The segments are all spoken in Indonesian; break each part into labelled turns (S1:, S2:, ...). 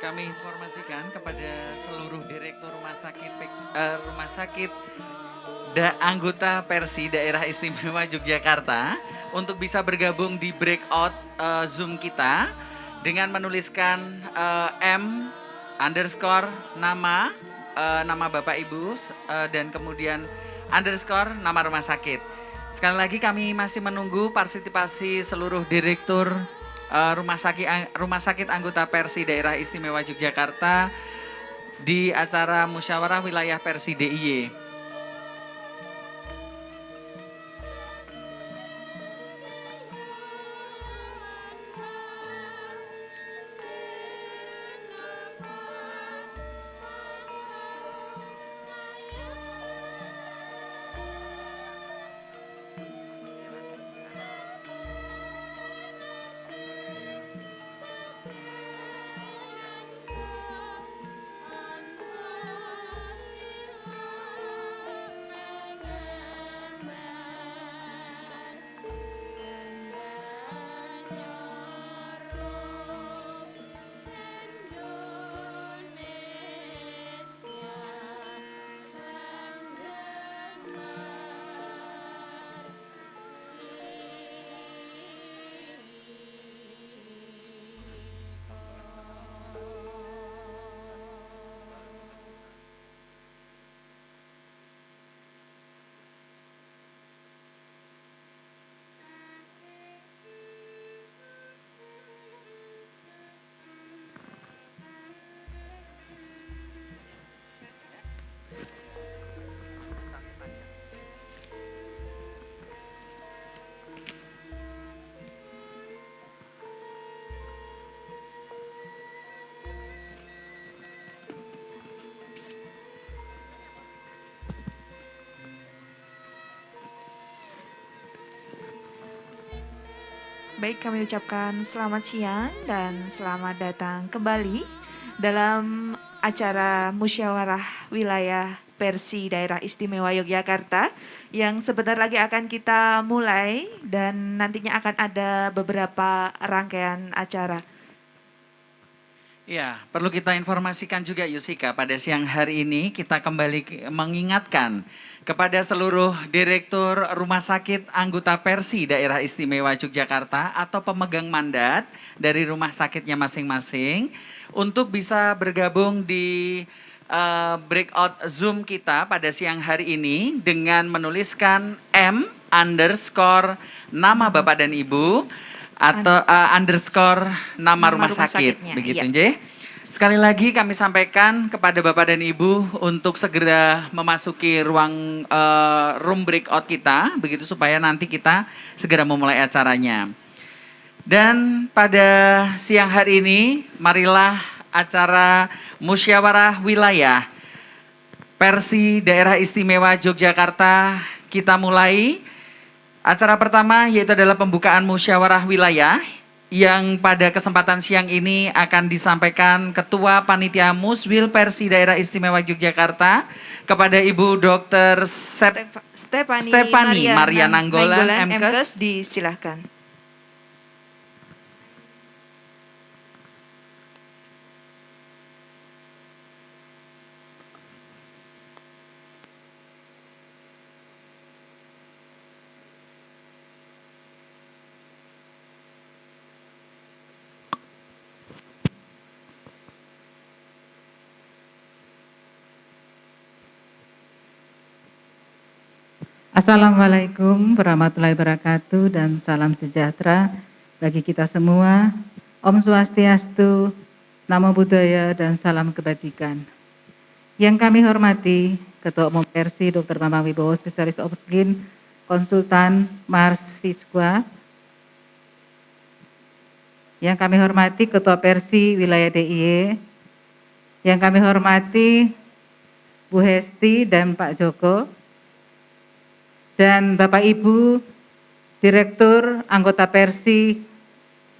S1: Kami informasikan kepada seluruh direktur rumah sakit anggota Persi Daerah Istimewa Yogyakarta untuk bisa bergabung di breakout Zoom kita dengan menuliskan M underscore nama Bapak Ibu dan kemudian underscore nama rumah sakit. Sekali lagi kami masih menunggu partisipasi seluruh direktur rumah sakit anggota Persi Daerah Istimewa Yogyakarta di acara musyawarah wilayah Persi DIY.
S2: Baik, kami ucapkan selamat siang dan selamat datang kembali dalam acara musyawarah wilayah Persi Daerah Istimewa Yogyakarta yang sebentar lagi akan kita mulai dan nantinya akan ada beberapa rangkaian acara.
S1: Ya, perlu kita informasikan juga Yusika, pada siang hari ini kita kembali mengingatkan kepada seluruh direktur rumah sakit anggota Persi Daerah Istimewa Yogyakarta atau pemegang mandat dari rumah sakitnya masing-masing untuk bisa bergabung di breakout Zoom kita pada siang hari ini dengan menuliskan M underscore nama Bapak dan Ibu atau underscore nama rumah sakit, begitu ya. Sekali lagi kami sampaikan kepada Bapak dan Ibu untuk segera memasuki ruang room breakout kita, begitu supaya nanti kita segera memulai acaranya. Dan pada siang hari ini, marilah acara musyawarah wilayah Persi Daerah Istimewa Yogyakarta kita mulai. Acara pertama yaitu adalah pembukaan musyawarah wilayah yang pada kesempatan siang ini akan disampaikan Ketua Panitia Muswil Persi Daerah Istimewa Yogyakarta kepada Ibu Dr. Stefani Maria Nanggolan, MKes.
S2: Disilahkan.
S3: Assalamualaikum warahmatullahi wabarakatuh dan salam sejahtera bagi kita semua. Om Swastiastu, Namo Buddhaya dan salam kebajikan. Yang kami hormati Ketua Umum Persi Dr. Bambang Wibowo, Spesialis Obsgin, Konsultan Mars Viswa. Yang kami hormati Ketua Persi Wilayah DIY. Yang kami hormati Bu Hesti dan Pak Joko. Dan Bapak Ibu Direktur Anggota Persi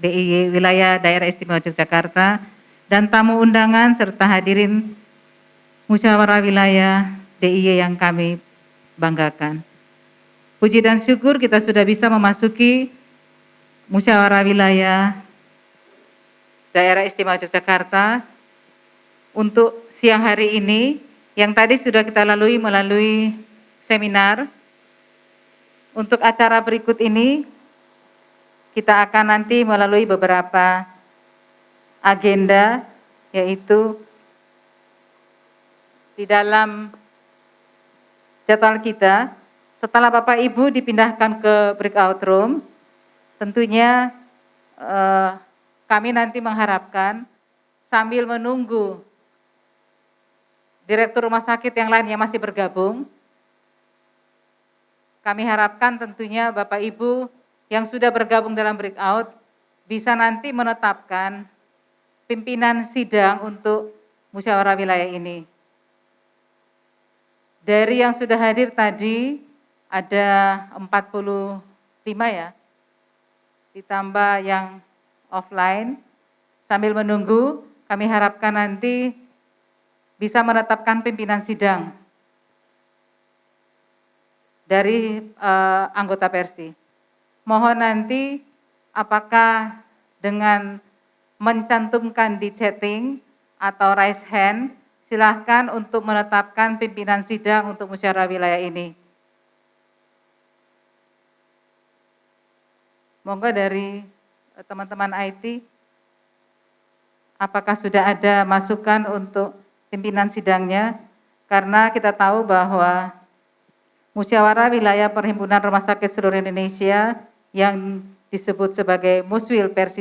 S3: DIY Wilayah Daerah Istimewa Yogyakarta dan tamu undangan serta hadirin musyawarah wilayah DIY yang kami banggakan. Puji dan syukur kita sudah bisa memasuki musyawarah wilayah Daerah Istimewa Yogyakarta untuk siang hari ini yang tadi sudah kita lalui melalui seminar. Untuk acara berikut ini kita akan nanti melalui beberapa agenda, yaitu di dalam jadwal kita, setelah Bapak Ibu dipindahkan ke breakout room, tentunya kami nanti mengharapkan sambil menunggu direktur rumah sakit yang lain yang masih bergabung, kami harapkan tentunya Bapak Ibu yang sudah bergabung dalam breakout bisa nanti menetapkan pimpinan sidang untuk musyawarah wilayah ini. Dari yang sudah hadir tadi ada 45 ya, ditambah yang offline. Sambil menunggu, kami harapkan nanti bisa menetapkan pimpinan sidang dari anggota Persi. Mohon nanti apakah dengan mencantumkan di chatting atau raise hand, silahkan untuk menetapkan pimpinan sidang untuk musyawarah wilayah ini. Monggo dari teman-teman IT, apakah sudah ada masukan untuk pimpinan sidangnya? Karena kita tahu bahwa musyawarah wilayah Perhimpunan Rumah Sakit Seluruh Indonesia yang disebut sebagai Muswil Persi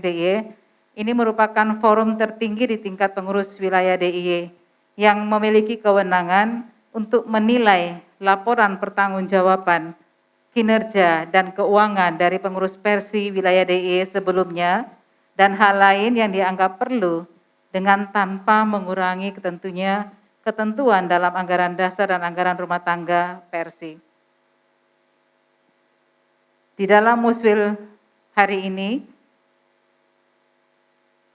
S3: DIY ini merupakan forum tertinggi di tingkat pengurus wilayah DIY yang memiliki kewenangan untuk menilai laporan pertanggungjawaban kinerja dan keuangan dari pengurus Persi wilayah DIY sebelumnya dan hal lain yang dianggap perlu dengan tanpa mengurangi ketentuan dalam anggaran dasar dan anggaran rumah tangga Persi. Di dalam Muswil hari ini,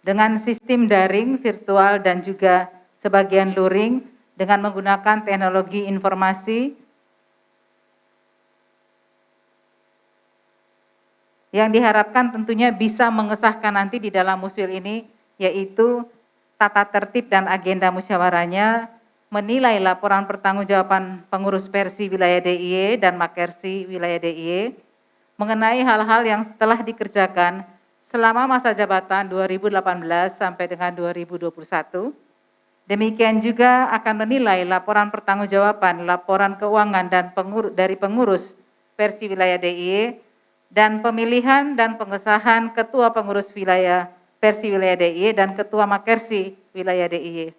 S3: dengan sistem daring, virtual, dan juga sebagian luring, dengan menggunakan teknologi informasi, yang diharapkan tentunya bisa mengesahkan nanti di dalam Muswil ini, yaitu tata tertib dan agenda musyawarahnya, menilai laporan pertanggungjawaban pengurus Persi wilayah DIY dan Makersi wilayah DIY, mengenai hal-hal yang telah dikerjakan selama masa jabatan 2018 sampai dengan 2021. Demikian juga akan menilai laporan pertanggungjawaban, laporan keuangan dan dari pengurus Persi wilayah DIY dan pemilihan dan pengesahan ketua pengurus wilayah Persi wilayah DIY dan ketua Makersi wilayah DIY.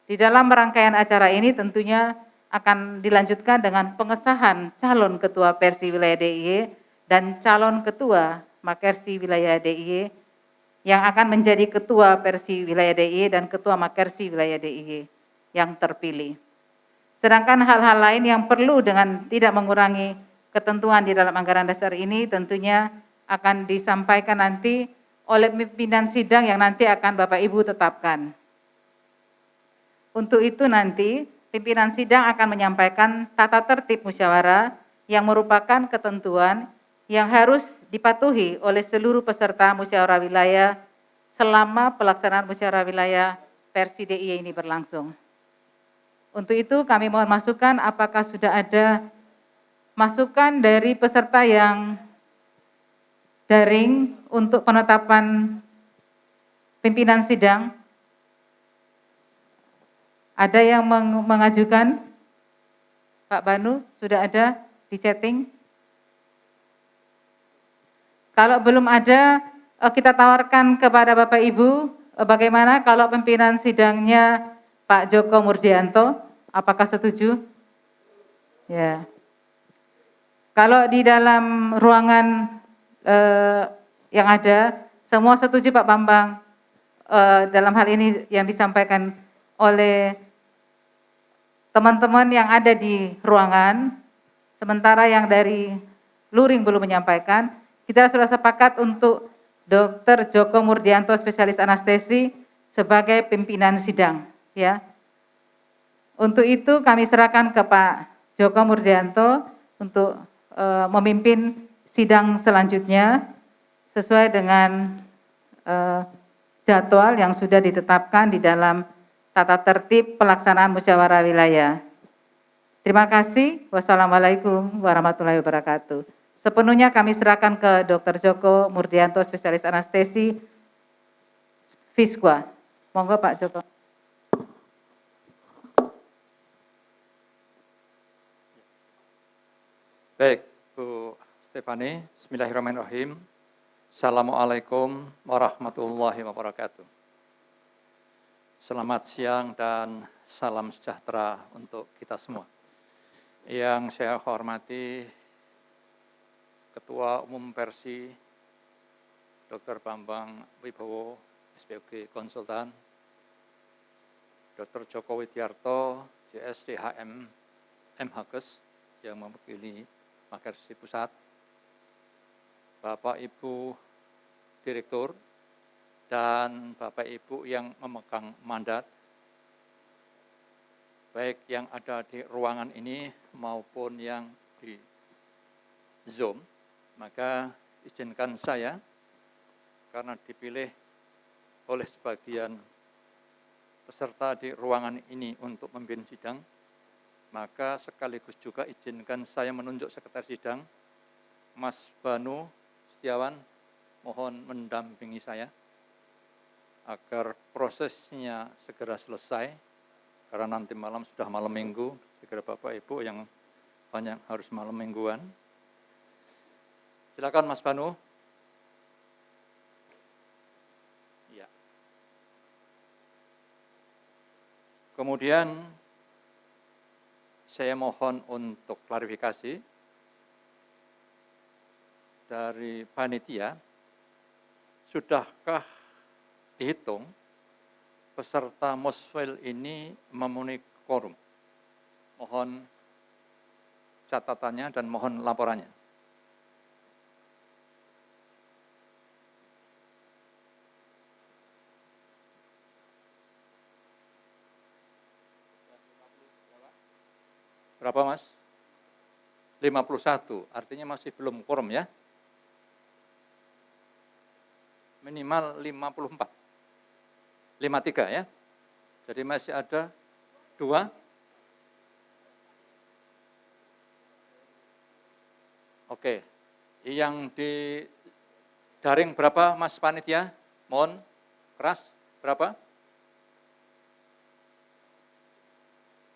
S3: Di dalam rangkaian acara ini tentunya akan dilanjutkan dengan pengesahan calon ketua Persi wilayah DIY dan calon ketua Makersi wilayah DIY yang akan menjadi ketua Persi wilayah DIY dan ketua Makersi wilayah DIY yang terpilih. Sedangkan hal-hal lain yang perlu dengan tidak mengurangi ketentuan di dalam anggaran dasar ini tentunya akan disampaikan nanti oleh pimpinan sidang yang nanti akan Bapak Ibu tetapkan. Untuk itu nanti pimpinan sidang akan menyampaikan tata tertib musyawarah yang merupakan ketentuan yang harus dipatuhi oleh seluruh peserta musyawarah wilayah selama pelaksanaan musyawarah wilayah Persi DIY ini berlangsung. Untuk itu kami mohon masukan apakah sudah ada masukan dari peserta yang daring untuk penetapan pimpinan sidang. Ada yang mengajukan? Pak Banu, sudah ada di chatting? Kalau belum ada, kita tawarkan kepada Bapak Ibu, bagaimana kalau pimpinan sidangnya Pak Joko Murdianto, apakah setuju? Ya. Kalau di dalam ruangan yang ada, semua setuju Pak Bambang, dalam hal ini yang disampaikan oleh teman-teman yang ada di ruangan, sementara yang dari luring belum menyampaikan, kita sudah sepakat untuk Dr. Joko Murdianto, spesialis anestesi, sebagai pimpinan sidang. Ya. Untuk itu kami serahkan ke Pak Joko Murdianto untuk memimpin sidang selanjutnya sesuai dengan jadwal yang sudah ditetapkan di dalam tata tertib pelaksanaan musyawarah wilayah. Terima kasih. Wassalamualaikum warahmatullahi wabarakatuh. Sepenuhnya kami serahkan ke Dr. Joko Murdianto, spesialis anestesi Fiskwa. Monggo Pak Joko.
S4: Baik, Bu Stefani, bismillahirrahmanirrahim. Assalamualaikum warahmatullahi wabarakatuh. Selamat siang dan salam sejahtera untuk kita semua. Yang saya hormati Ketua Umum Persi Dr. Bambang Wibowo, SPOG Konsultan, Dr. Joko Widiarto, JSDHM MHKes yang mewakili Makersi Pusat, Bapak Ibu Direktur, dan Bapak Ibu yang memegang mandat, baik yang ada di ruangan ini maupun yang di Zoom, maka izinkan saya, karena dipilih oleh sebagian peserta di ruangan ini untuk memimpin sidang, maka sekaligus juga izinkan saya menunjuk sekretaris sidang, Mas Banu Setiawan, mohon mendampingi saya agar prosesnya segera selesai, karena nanti malam sudah malam minggu, segera Bapak Ibu yang banyak harus malam mingguan. Silakan Mas Banu. Ya. Kemudian saya mohon untuk klarifikasi dari panitia, sudahkah dihitung peserta Muswil ini memenuhi quorum? Mohon catatannya dan mohon laporannya. Berapa Mas? 51, artinya masih belum quorum ya? Minimal 54. 53 ya. Jadi masih ada 2. Oke. Yang di daring berapa Mas Panitia? Mohon keras berapa?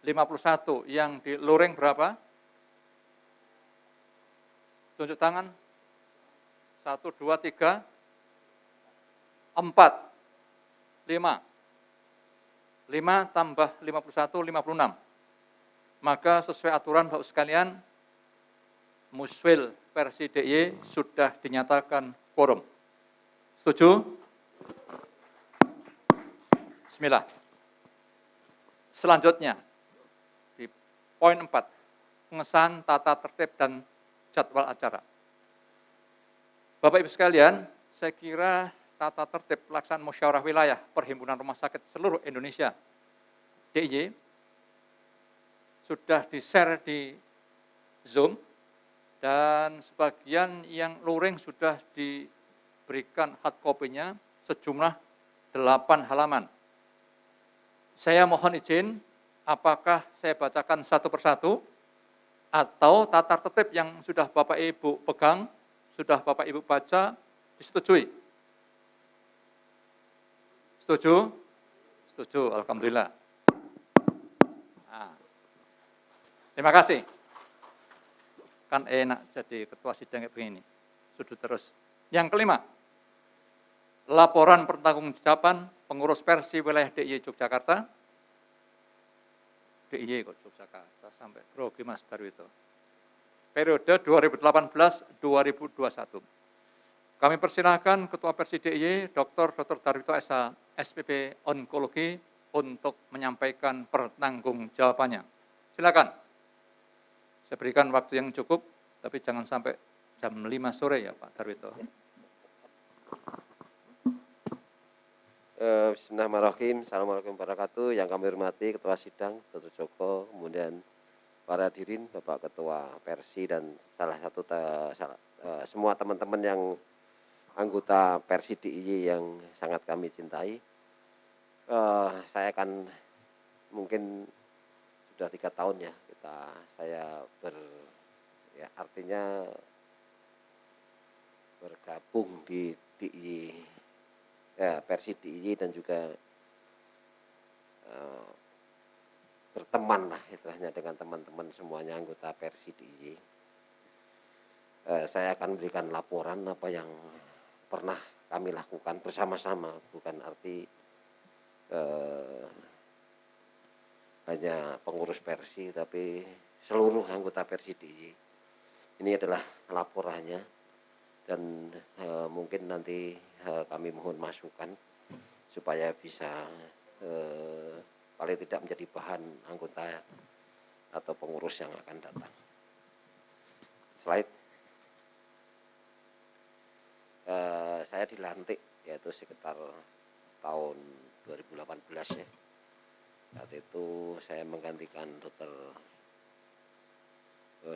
S4: 51. Yang di luring berapa? Tunjuk tangan. 1, 2, 3, 4. 5 tambah 51, 56. Maka sesuai aturan Bapak sekalian, Muswil versi DIY sudah dinyatakan quorum. Setuju? Bismillah. Selanjutnya, di poin 4, pengesahan tata tertib dan jadwal acara. Bapak Ibu sekalian, saya kira tata tertib pelaksanaan musyawarah wilayah Perhimpunan Rumah Sakit seluruh Indonesia DIY sudah di-share di Zoom, dan sebagian yang luring sudah diberikan hard copy-nya sejumlah 8 halaman. Saya mohon izin, apakah saya bacakan satu persatu atau tata tertib yang sudah Bapak Ibu pegang, sudah Bapak Ibu baca, disetujui? Setuju? Setuju, alhamdulillah. Nah, terima kasih. Kan enak jadi ketua sidang kayak begini. Sudut terus. Yang kelima, laporan pertanggungjawaban pengurus Persi wilayah DIY Yogyakarta. DIY kok Yogyakarta sampai grogi Mas Darwito. Periode 2018-2021. Kami persilahkan Ketua Persi DIY Dr. Darwito SH, SPP Onkologi untuk menyampaikan pertanggungjawabannya. Silakan. Saya berikan waktu yang cukup, tapi jangan sampai jam 5 sore ya Pak Darwito.
S5: Bismillahirrahmanirrahim. Assalamualaikum warahmatullahi wabarakatuh. Yang kami hormati Ketua Sidang Dr. Joko, kemudian para hadirin, Bapak Ketua Persi dan semua teman-teman yang anggota Persi DIY yang sangat kami cintai, saya akan mungkin sudah 3 tahun ya saya ya artinya bergabung di DIY, ya, Persi DIY dan juga berteman lah istilahnya dengan teman-teman semuanya anggota Persi DIY. Saya akan berikan laporan apa yang pernah kami lakukan bersama-sama, bukan arti hanya pengurus Persi, tapi seluruh anggota Persi DIY. Ini adalah laporannya dan mungkin nanti kami mohon masukan supaya bisa paling tidak menjadi bahan anggota atau pengurus yang akan datang. Slide. Saya dilantik yaitu sekitar tahun 2018 ya. Saat itu saya menggantikan Dr.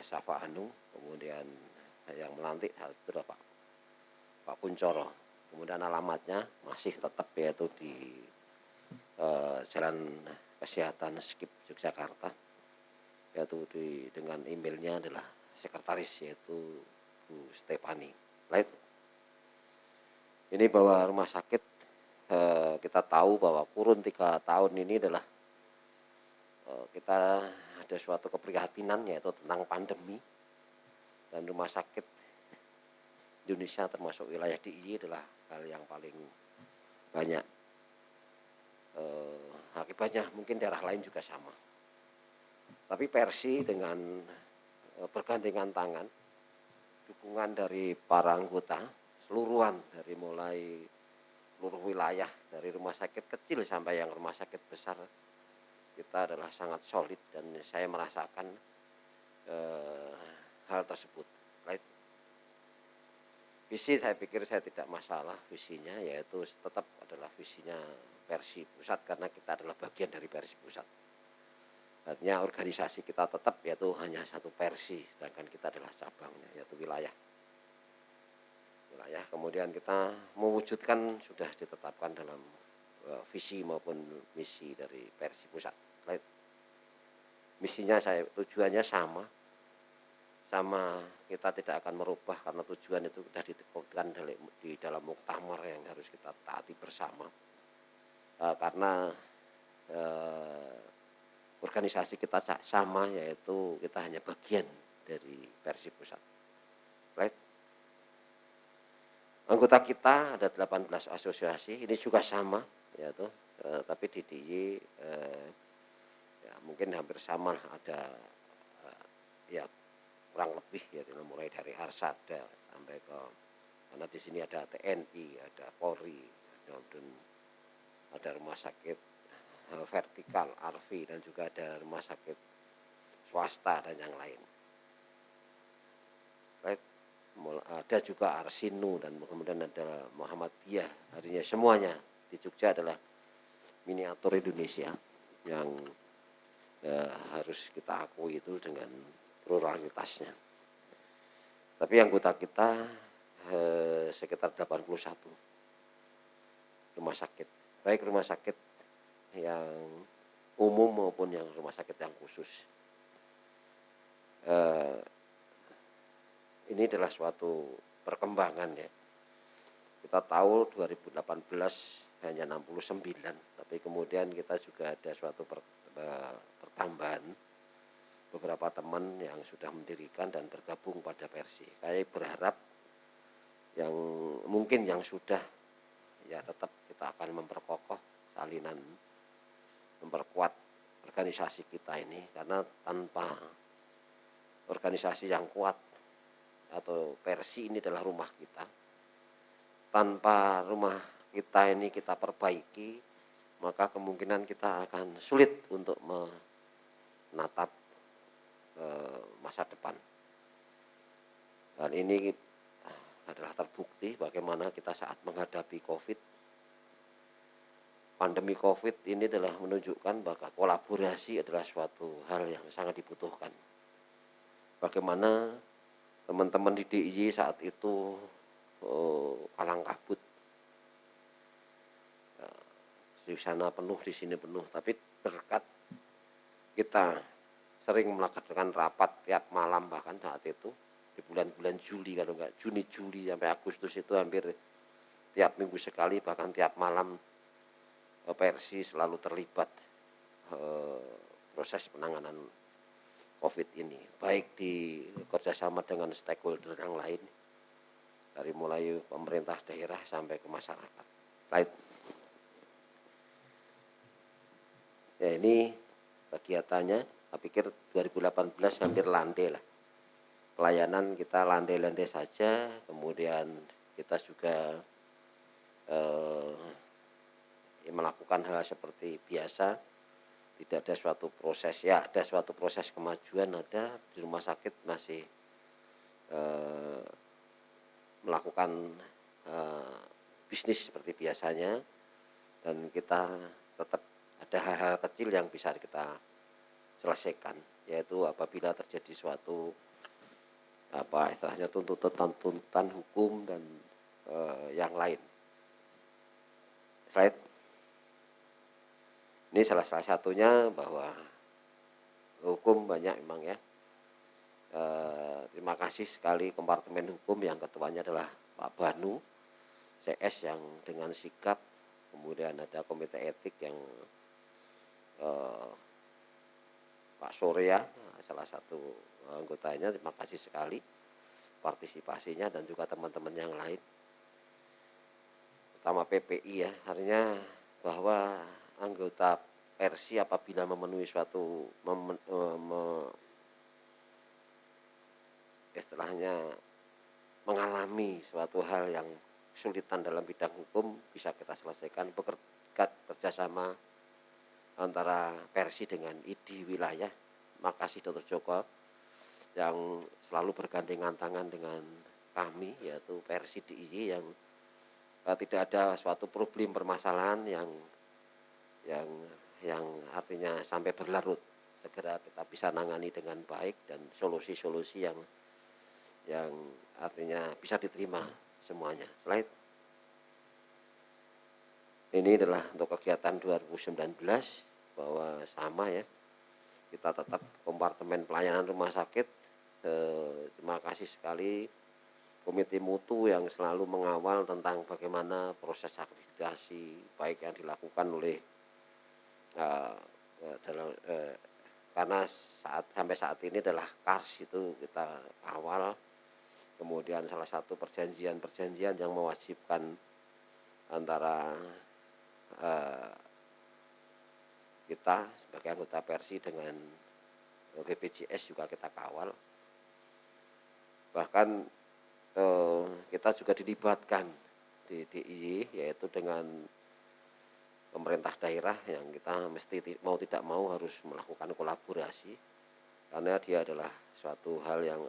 S5: Safa Hanung, kemudian yang melantik saat itu adalah Pak Kuncoro. Kemudian alamatnya masih tetap yaitu di Jalan Kesehatan Skip Yogyakarta, yaitu dengan emailnya adalah sekretaris yaitu Bu Stefani. Right? Ini bahwa rumah sakit kita tahu bahwa kurun 3 tahun ini adalah kita ada suatu keprihatinan yaitu tentang pandemi, dan rumah sakit Indonesia termasuk wilayah DIY adalah hal yang paling banyak akibatnya. Mungkin daerah lain juga sama, tapi Persi dengan bergandengan tangan, dukungan dari para anggota seluruhan dari mulai seluruh wilayah dari rumah sakit kecil sampai yang rumah sakit besar, kita adalah sangat solid dan saya merasakan hal tersebut. Right? Visi saya pikir saya tidak masalah visinya, yaitu tetap adalah visinya Persi Pusat karena kita adalah bagian dari Persi Pusat. Artinya organisasi kita tetap yaitu hanya satu Persi, sedangkan kita adalah cabangnya yaitu wilayah. Kemudian kita mewujudkan sudah ditetapkan dalam visi maupun misi dari Persi Pusat. Right? Misinya tujuannya sama, kita tidak akan merubah karena tujuan itu sudah ditetapkan di dalam muktamar yang harus kita taati bersama. Karena organisasi kita sama, yaitu kita hanya bagian dari Persi Pusat. Right? Anggota kita ada 18 asosiasi, ini juga sama, yaitu tapi di DIY ya mungkin hampir sama, ada ya kurang lebih ya, mulai dari Arsada sampai ke, karena di sini ada TNI, ada Polri, dan ada rumah sakit vertikal Arfi, dan juga ada rumah sakit swasta dan yang lain. Right? Ada juga Arsinu dan kemudian ada Muhammadiyah. Artinya semuanya di Jogja adalah miniatur Indonesia yang harus kita akui itu dengan pluralitasnya. Tapi anggota kita sekitar 81 rumah sakit, baik rumah sakit yang umum maupun yang rumah sakit yang khusus. Ini adalah suatu perkembangan ya. Kita tahu 2018 hanya 69, tapi kemudian kita juga ada suatu pertambahan beberapa teman yang sudah mendirikan dan bergabung pada Persi. Saya berharap yang mungkin yang sudah ya tetap kita akan memperkokoh salinan, memperkuat organisasi kita ini, karena tanpa organisasi yang kuat atau Persi ini adalah rumah kita. Tanpa rumah kita ini kita perbaiki, maka kemungkinan kita akan sulit untuk menatap masa depan. Dan ini adalah terbukti bagaimana kita saat menghadapi COVID. Pandemi COVID ini adalah menunjukkan bahwa kolaborasi adalah suatu hal yang sangat dibutuhkan. Bagaimana teman-teman di DIY saat itu kalang kabut. Di sana penuh, di sini penuh, tapi berkat kita sering melakukan rapat tiap malam, bahkan saat itu di bulan-bulan Juli, kalau enggak Juni, Juli sampai Agustus itu hampir tiap minggu sekali, bahkan tiap malam Persi selalu terlibat proses penanganan COVID ini, baik di kerjasama dengan stakeholder yang lain, dari mulai pemerintah daerah sampai ke masyarakat. Right. Ya, ini kegiatannya, saya pikir 2018 hampir landai lah. Pelayanan kita landai-landai saja, kemudian kita juga melakukan hal seperti biasa, tidak ada suatu proses, ya ada suatu proses kemajuan, ada di rumah sakit masih melakukan bisnis seperti biasanya, dan kita tetap ada hal-hal kecil yang bisa kita selesaikan, yaitu apabila terjadi suatu istilahnya tuntutan hukum dan yang lain. Slide. Ini salah satunya bahwa hukum banyak memang ya. Terima kasih sekali Kompartemen Hukum yang ketuanya adalah Pak Banu CS yang dengan sigap, kemudian ada Komite Etik yang Pak Surya salah satu anggotanya. Terima kasih sekali partisipasinya dan juga teman-teman yang lain, utama PPI ya. Artinya bahwa anggota Persi apabila memenuhi suatu istilahnya mengalami suatu hal yang kesulitan dalam bidang hukum, bisa kita selesaikan berkat kerjasama antara Persi dengan ID wilayah. Makasih Dr. Joko yang selalu bergandengan tangan dengan kami, yaitu Persi DIY, yang tidak ada suatu problem permasalahan yang artinya sampai berlarut, segera kita bisa nangani dengan baik dan solusi-solusi yang artinya bisa diterima semuanya. Slide. Ini adalah untuk kegiatan 2019, bahwa sama ya, kita tetap Kompartemen Pelayanan Rumah Sakit. Terima kasih sekali Komite Mutu yang selalu mengawal tentang bagaimana proses akreditasi baik yang dilakukan oleh karena sampai saat ini adalah KAS itu kita awal, kemudian salah satu perjanjian yang mewajibkan antara kita sebagai anggota Persi dengan BPJS juga kita kawal. Bahkan kita juga dilibatkan di DIY, yaitu dengan pemerintah daerah yang kita mesti mau tidak mau harus melakukan kolaborasi, karena dia adalah suatu hal yang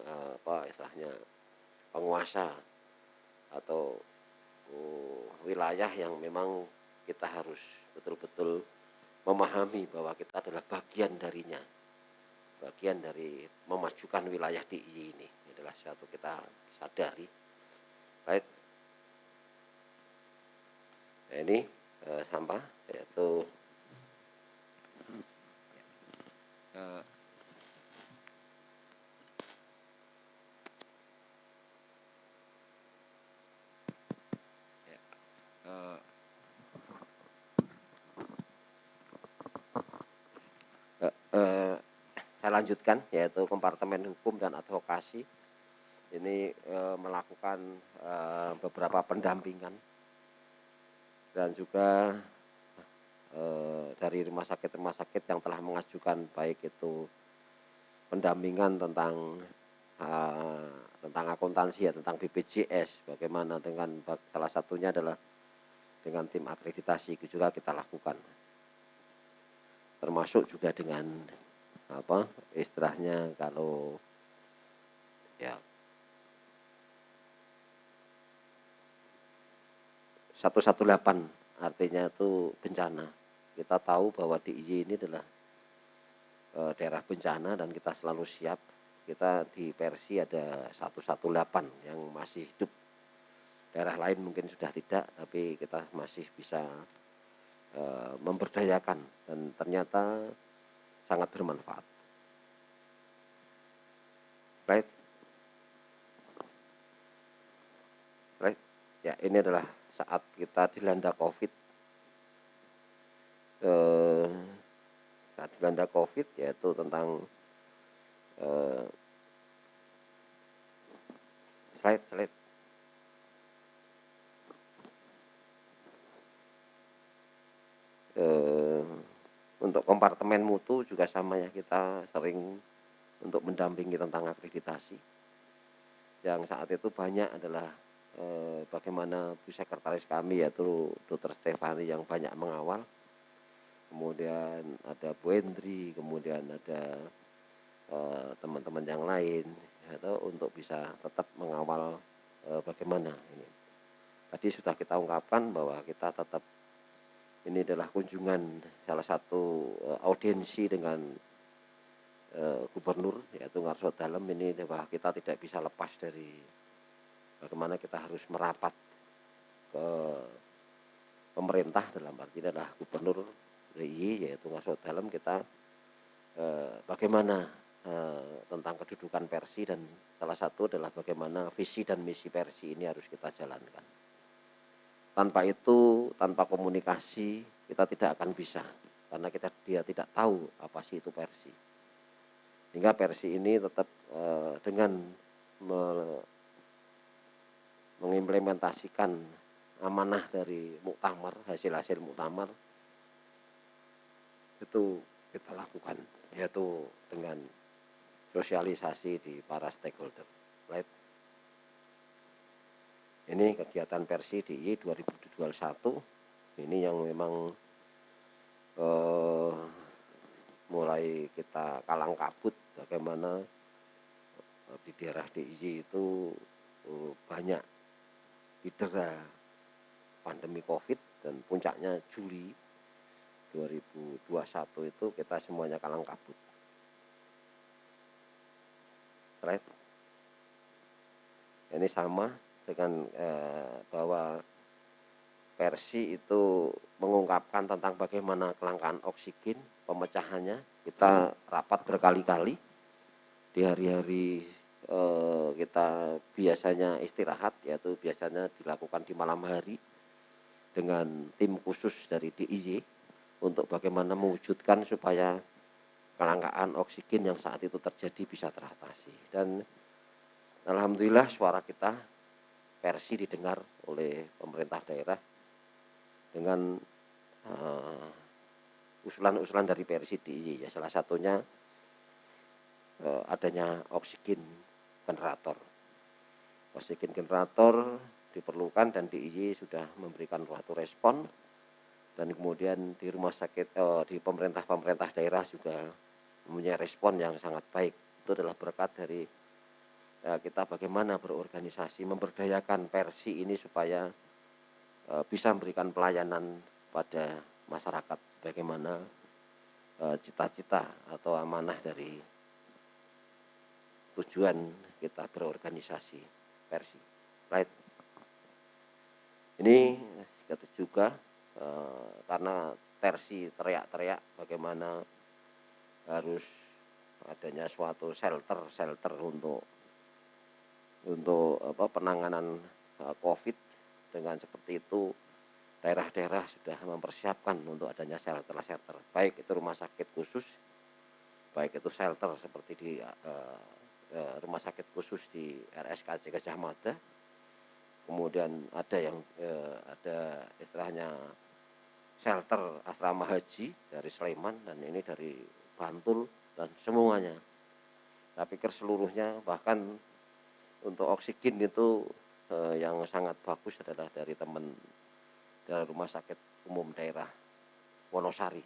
S5: istilahnya penguasa atau wilayah yang memang kita harus betul-betul memahami bahwa kita adalah bagian darinya, bagian dari memajukan wilayah DIY ini. Ini adalah suatu kita sadari. Right. Nah, ini sampah, yaitu saya lanjutkan, yaitu Kompartemen Hukum dan Advokasi ini melakukan beberapa pendampingan dan juga dari rumah sakit yang telah mengajukan baik itu pendampingan tentang akuntansi ya, tentang BPJS, bagaimana dengan salah satunya adalah dengan tim akreditasi juga kita lakukan, termasuk juga dengan istilahnya kalau ya 118 artinya itu bencana. Kita tahu bahwa DIY ini adalah daerah bencana dan kita selalu siap. Kita di Persi ada 118 yang masih hidup daerah lain mungkin sudah tidak, tapi kita masih bisa memberdayakan dan ternyata sangat bermanfaat. Right? Right? Ya, ini adalah saat kita dilanda COVID. Saat dilanda COVID, yaitu tentang slide. Untuk kompartemen mutu juga sama ya, kita sering untuk mendampingi tentang akreditasi. Yang saat itu banyak adalah bagaimana Bu Sekretaris kami yaitu Dr. Stefani yang banyak mengawal, kemudian ada Bu Hendri, kemudian ada teman-teman yang lain, atau untuk bisa tetap mengawal bagaimana ini. Tadi sudah kita ungkapkan bahwa kita tetap, ini adalah kunjungan salah satu audiensi dengan gubernur yaitu Ngarso Dalem, ini bahwa kita tidak bisa lepas dari bagaimana kita harus merapat ke pemerintah, dalam arti adalah gubernur DIY yaitu Ngarso Dalem, kita bagaimana tentang kedudukan Persi, dan salah satu adalah bagaimana visi dan misi Persi ini harus kita jalankan. Tanpa itu, tanpa komunikasi, kita tidak akan bisa, karena dia tidak tahu apa sih itu Persi. Sehingga Persi ini tetap dengan mengimplementasikan amanah dari muktamar, hasil muktamar, itu kita lakukan, yaitu dengan sosialisasi di para stakeholder. Right? Ini kegiatan Persi DIY 2021, ini yang memang mulai kita kalang kabut bagaimana di daerah DIY itu banyak didera pandemi COVID, dan puncaknya Juli 2021 itu kita semuanya kalang kabut. Right? Ini sama dengan bahwa Persi itu mengungkapkan tentang bagaimana kelangkaan oksigen, pemecahannya. Kita rapat berkali-kali di hari-hari kita biasanya istirahat, yaitu biasanya dilakukan di malam hari dengan tim khusus dari DIY untuk bagaimana mewujudkan supaya kelangkaan oksigen yang saat itu terjadi bisa teratasi. Dan alhamdulillah suara kita Persi didengar oleh pemerintah daerah dengan usulan-usulan dari Persi DIY, ya salah satunya adanya oksigen generator. Oksigen generator diperlukan dan DIY sudah memberikan suatu respon, dan kemudian di rumah sakit di pemerintah daerah juga mempunyai respon yang sangat baik. Itu adalah berkat dari kita bagaimana berorganisasi, memberdayakan Persi ini supaya bisa memberikan pelayanan pada masyarakat bagaimana cita-cita atau amanah dari tujuan kita berorganisasi Persi. Right? Ini juga karena Persi teriak-teriak bagaimana harus adanya suatu shelter untuk penanganan COVID. Dengan seperti itu daerah-daerah sudah mempersiapkan untuk adanya shelter, baik itu rumah sakit khusus, baik itu shelter seperti di rumah sakit khusus di RSKC Gajah Mada, kemudian ada yang ada istilahnya shelter asrama haji dari Sleman, dan ini dari Bantul, dan semuanya. Saya pikir seluruhnya, bahkan untuk oksigen itu yang sangat bagus adalah dari teman dari Rumah Sakit Umum Daerah Wonosari.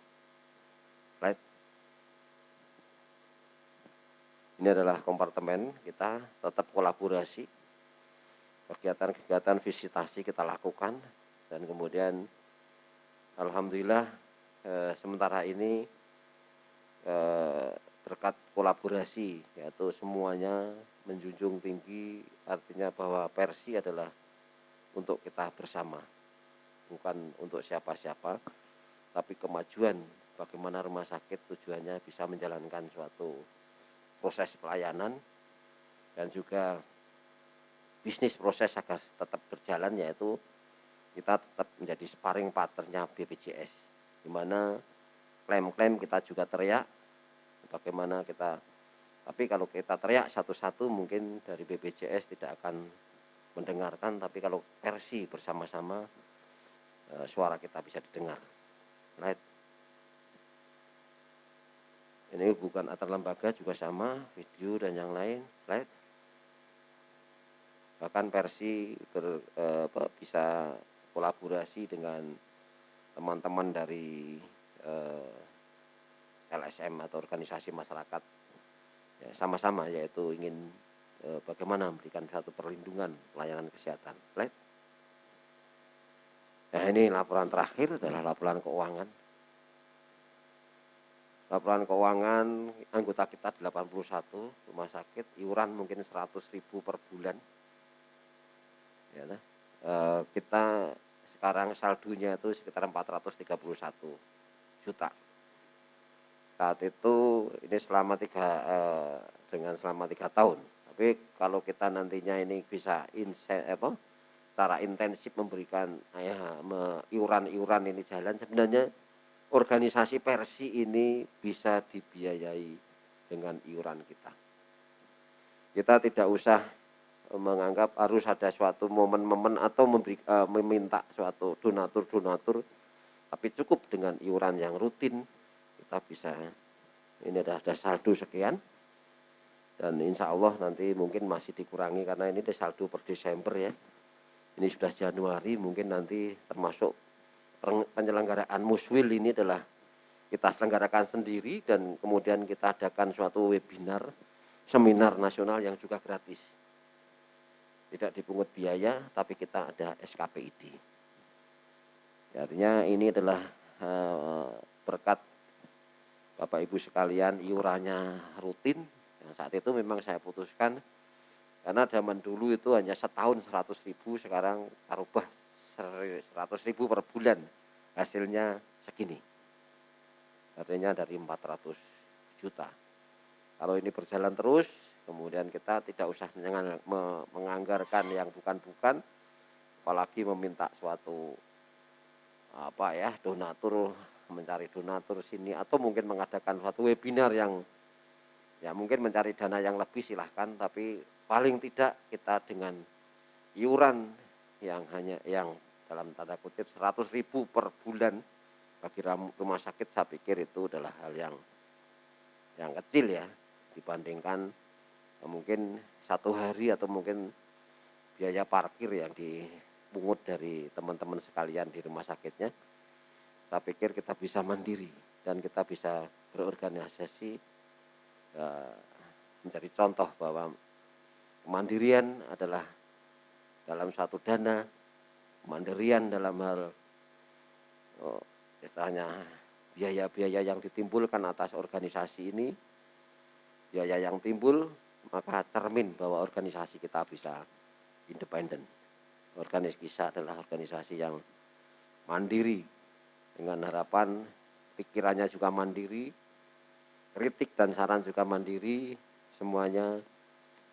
S5: Right? Ini adalah kompartemen kita tetap kolaborasi, kegiatan-kegiatan visitasi kita lakukan, dan kemudian alhamdulillah sementara ini berkat kolaborasi, yaitu semuanya menjunjung tinggi, artinya bahwa Persi adalah untuk kita bersama, bukan untuk siapa-siapa, tapi kemajuan bagaimana rumah sakit tujuannya bisa menjalankan suatu proses pelayanan dan juga bisnis proses agar tetap berjalan, yaitu kita tetap menjadi sparring partnernya BPJS, di mana klaim-klaim kita juga teriak bagaimana kita, tapi kalau kita teriak satu-satu mungkin dari BPJS tidak akan mendengarkan, tapi kalau versi bersama-sama suara kita bisa didengar. Right. Ini bukan antar lembaga juga sama, video dan yang lain, slide. Bahkan versi bisa kolaborasi dengan teman-teman dari LSM atau organisasi masyarakat, ya, sama-sama, yaitu ingin bagaimana memberikan satu perlindungan pelayanan kesehatan. Slide. Nah, ini laporan terakhir adalah laporan keuangan. Laporan keuangan anggota kita 81 rumah sakit, iuran mungkin 100.000 per bulan. Ya, kita sekarang saldonya itu sekitar 431 juta. Saat itu ini selama 3 tahun. Tapi kalau kita nantinya ini bisa secara intensif memberikan iuran-iuran ini jalan, sebenarnya organisasi Persi ini bisa dibiayai dengan iuran kita. Kita tidak usah menganggap harus ada suatu momen-momen atau meminta suatu donatur, tapi cukup dengan iuran yang rutin kita bisa. Ini ada saldo sekian, dan insya Allah nanti mungkin masih dikurangi karena ini saldo per Desember ya. Ini sudah Januari, mungkin nanti termasuk penyelenggaraan Muswil ini adalah kita selenggarakan sendiri, dan kemudian kita adakan suatu webinar, seminar nasional yang juga gratis. Tidak dipungut biaya, tapi kita ada SKPID. Artinya ini adalah berkat Bapak Ibu sekalian, iurannya rutin. Yang saat itu memang saya putuskan, karena zaman dulu itu hanya setahun 100.000, sekarang rubah 100.000 per bulan, hasilnya segini. Artinya dari 400 juta. Kalau ini berjalan terus, kemudian kita tidak usah menganggarkan yang bukan-bukan, apalagi meminta suatu donatur, mencari donatur sini, atau mungkin mengadakan suatu webinar yang ya mungkin mencari dana yang lebih, silahkan, tapi paling tidak kita dengan iuran yang dalam tanda kutip 100.000 per bulan bagi rumah sakit, saya pikir itu adalah hal yang kecil ya, dibandingkan mungkin satu hari atau mungkin biaya parkir yang dipungut dari teman-teman sekalian di rumah sakitnya. Saya pikir kita bisa mandiri dan kita bisa berorganisasi, menjadi contoh bahwa kemandirian adalah dalam suatu dana, kemandirian dalam hal istilahnya biaya-biaya yang ditimbulkan atas organisasi ini, biaya yang timbul, maka cermin bahwa organisasi kita bisa independen. Organisasi kita adalah organisasi yang mandiri, dengan harapan pikirannya juga mandiri, kritik dan saran juga mandiri, semuanya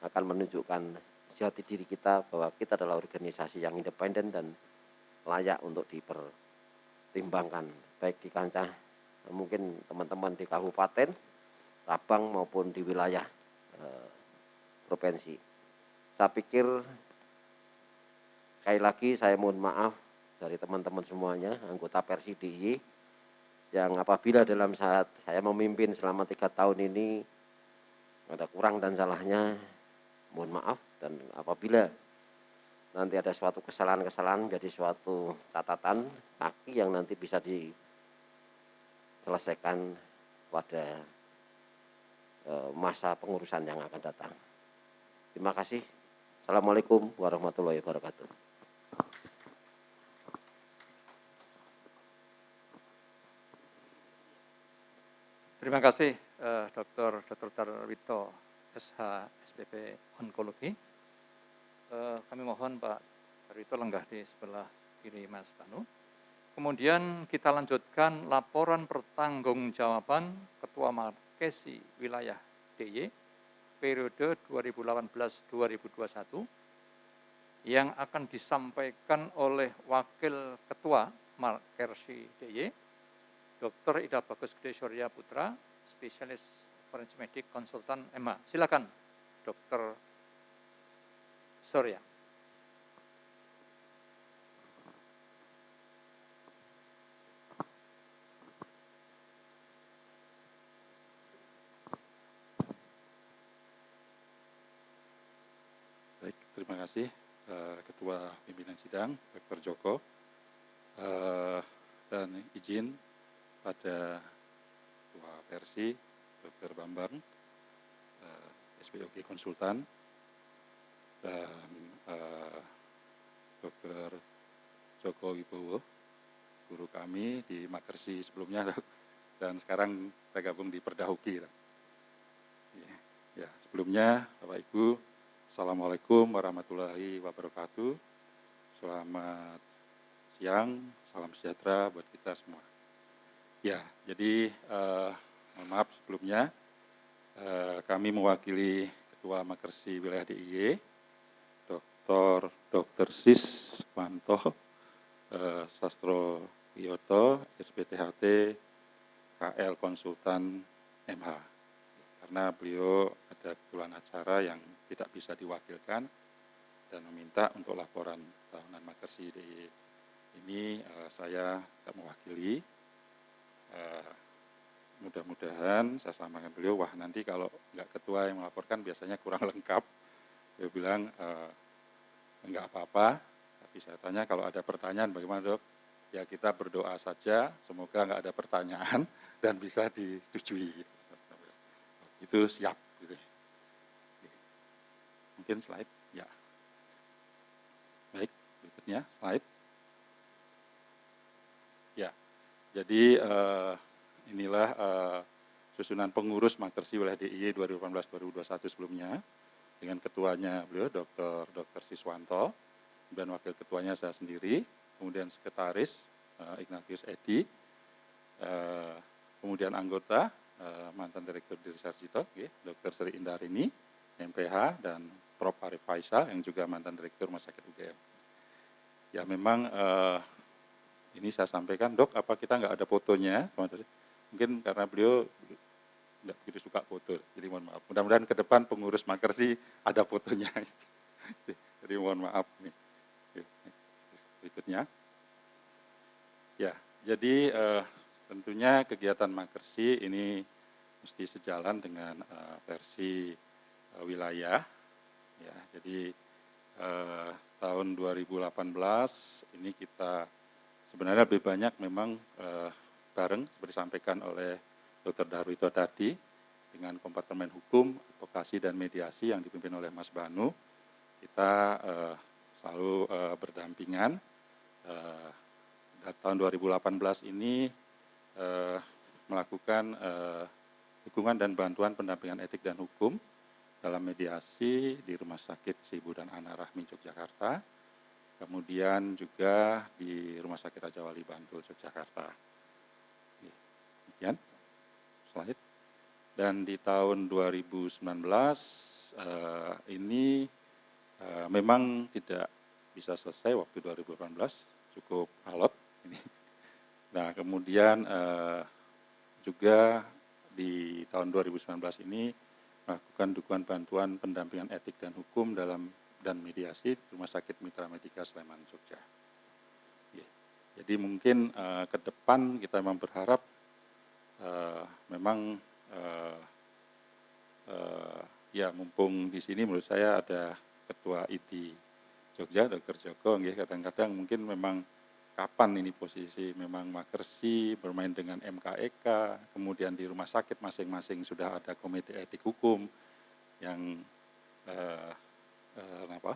S5: akan menunjukkan jati diri kita bahwa kita adalah organisasi yang independen dan layak untuk dipertimbangkan, baik di kancah mungkin teman-teman di kabupaten, cabang maupun di wilayah provinsi. Saya pikir sekali lagi saya mohon maaf dari teman-teman semuanya, anggota Persi DIY, yang apabila dalam saat saya memimpin selama 3 tahun ini ada kurang dan salahnya, mohon maaf. Dan apabila nanti ada suatu kesalahan-kesalahan menjadi suatu catatan kaki yang nanti bisa diselesaikan pada masa pengurusan yang akan datang. Terima kasih. Assalamualaikum warahmatullahi wabarakatuh.
S4: Terima kasih Dr. Darwito, SH SPP Onkologi. Kami mohon Pak itu lenggah di sebelah kiri Mas Banu. Kemudian kita lanjutkan laporan pertanggungjawaban Ketua Markesi Wilayah DIY periode 2018-2021 yang akan disampaikan oleh Wakil Ketua Markesi DIY, Dr. Ida Bagus Gede Surya Putra, spesialis forensik medik konsultan MH. Silakan, Dr. Surya.
S6: Baik, terima kasih Ketua Pimpinan Sidang, Dr. Joko, dan izin pada Ketua Persi, Dr. Bambang, SPOG Konsultan, dan Dr. Joko Wibowo, guru kami di Makersi sebelumnya, dan sekarang kita gabung di Perdahuki. Ya, sebelumnya Bapak Ibu, Assalamualaikum warahmatullahi wabarakatuh. Selamat siang, salam sejahtera buat kita semua. Ya, jadi mohon maaf sebelumnya kami mewakili Ketua Makersi Wilayah DIY, Dr. Sis Wanto, Sastro Wiyoto, SPTHT, KL Konsultan MH. Karena beliau ada kebetulan acara yang tidak bisa diwakilkan dan meminta untuk laporan tahunan Makersi DIY ini saya tidak mewakili. Mudah-mudahan saya sampaikan beliau, wah nanti kalau nggak ketua yang melaporkan biasanya kurang lengkap. Beliau bilang nggak apa-apa, tapi saya tanya kalau ada pertanyaan bagaimana Dok? Ya kita berdoa saja, semoga nggak ada pertanyaan dan bisa disetujui. Itu siap. Gitu. Mungkin slide, ya. Baik, berikutnya slide. Ya, jadi inilah susunan pengurus Makersi Wilayah DIY 2018-2021 sebelumnya, dengan ketuanya beliau Dr. Siswanto, dan wakil ketuanya saya sendiri, kemudian sekretaris Ignatius Edi, kemudian anggota mantan Direktur Diri Sarjito, Dr. Sri Indarini, MPH, dan Prof. Arif Faisal yang juga mantan Direktur Rumah Sakit UGM. Ya memang ini saya sampaikan, Dok, apa kita nggak ada fotonya? Mungkin karena beliau nggak begitu suka foto, jadi mohon maaf. Mudah-mudahan ke depan pengurus Makersi ada fotonya. Jadi mohon maaf nih. Berikutnya. Ya, jadi tentunya kegiatan Makersi ini mesti sejalan dengan versi wilayah. Ya, jadi tahun 2018 ini kita sebenarnya lebih banyak memang bareng seperti disampaikan oleh Dr. Darwito tadi dengan Kompartemen Hukum, Advokasi dan Mediasi yang dipimpin oleh Mas Banu. Kita selalu berdampingan. Tahun 2018 ini melakukan dukungan dan bantuan pendampingan etik dan hukum dalam mediasi di Rumah Sakit Ibu dan Anak Rahmi Yogyakarta, kemudian juga di Rumah Sakit Raja Wali Bantul Yogyakarta. Demikian slide. Dan di tahun 2019 ini memang tidak bisa selesai waktu 2018, cukup alot ini. Nah kemudian juga di tahun 2019 ini melakukan dukungan bantuan pendampingan etik dan hukum dan mediasi di Rumah Sakit Mitra Medika Sleman, Jogja. Jadi mungkin ke depan kita memang berharap memang ya mumpung di sini menurut saya ada Ketua IDI Jogja, Dr. Joko, kadang-kadang mungkin memang kapan ini posisi memang Makersi bermain dengan MKEK, kemudian di rumah sakit masing-masing sudah ada komite etik hukum yang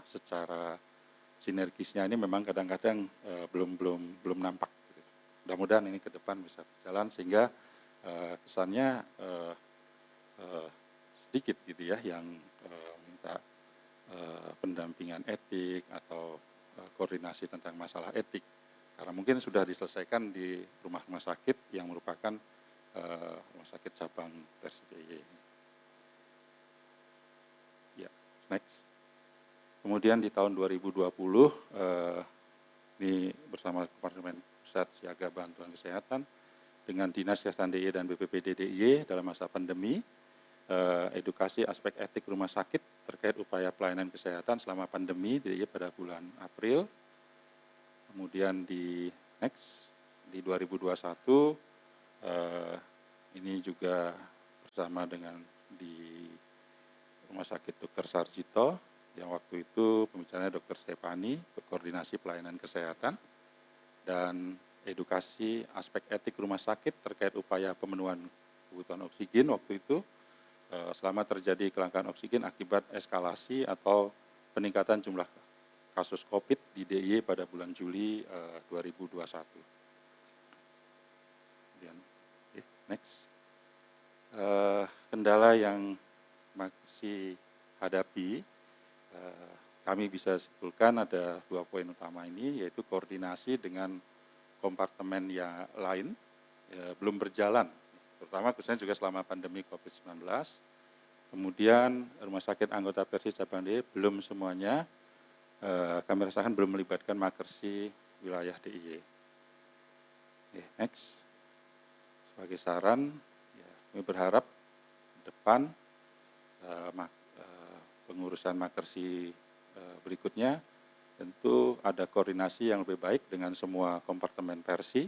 S6: secara sinergisnya ini memang kadang-kadang belum nampak. Gitu. Mudah-mudahan ini ke depan bisa berjalan sehingga kesannya sedikit gitu ya yang minta pendampingan etik atau koordinasi tentang masalah etik. Karena mungkin sudah diselesaikan di rumah-rumah sakit yang merupakan rumah sakit cabang Persi DIY. Ya, next. Kemudian di tahun 2020 ini bersama Departemen Pusat Siaga Bantuan Kesehatan dengan Dinas Kesehatan DIY dan BPPD DIY dalam masa pandemi, edukasi aspek etik rumah sakit terkait upaya pelayanan kesehatan selama pandemi DIY pada bulan April. Kemudian di next, di 2021, ini juga bersama dengan di Rumah Sakit Dr. Sarjito, yang waktu itu pembicaranya Dr. Stefani, koordinasi pelayanan kesehatan, dan edukasi aspek etik rumah sakit terkait upaya pemenuhan kebutuhan oksigen waktu itu, selama terjadi kelangkaan oksigen akibat eskalasi atau peningkatan jumlah kasus COVID di DIY pada bulan Juli 2021. Kemudian, next. Kendala yang masih hadapi, kami bisa simpulkan ada 2 poin utama ini, yaitu koordinasi dengan kompartemen yang lain belum berjalan, terutama khususnya juga selama pandemi COVID-19. Kemudian rumah sakit anggota Persi cabang DIY belum semuanya kami rasakan belum melibatkan makersi wilayah DIY. Next. Sebagai saran, kami berharap depan pengurusan makersi berikutnya tentu ada koordinasi yang lebih baik dengan semua kompartemen Persi.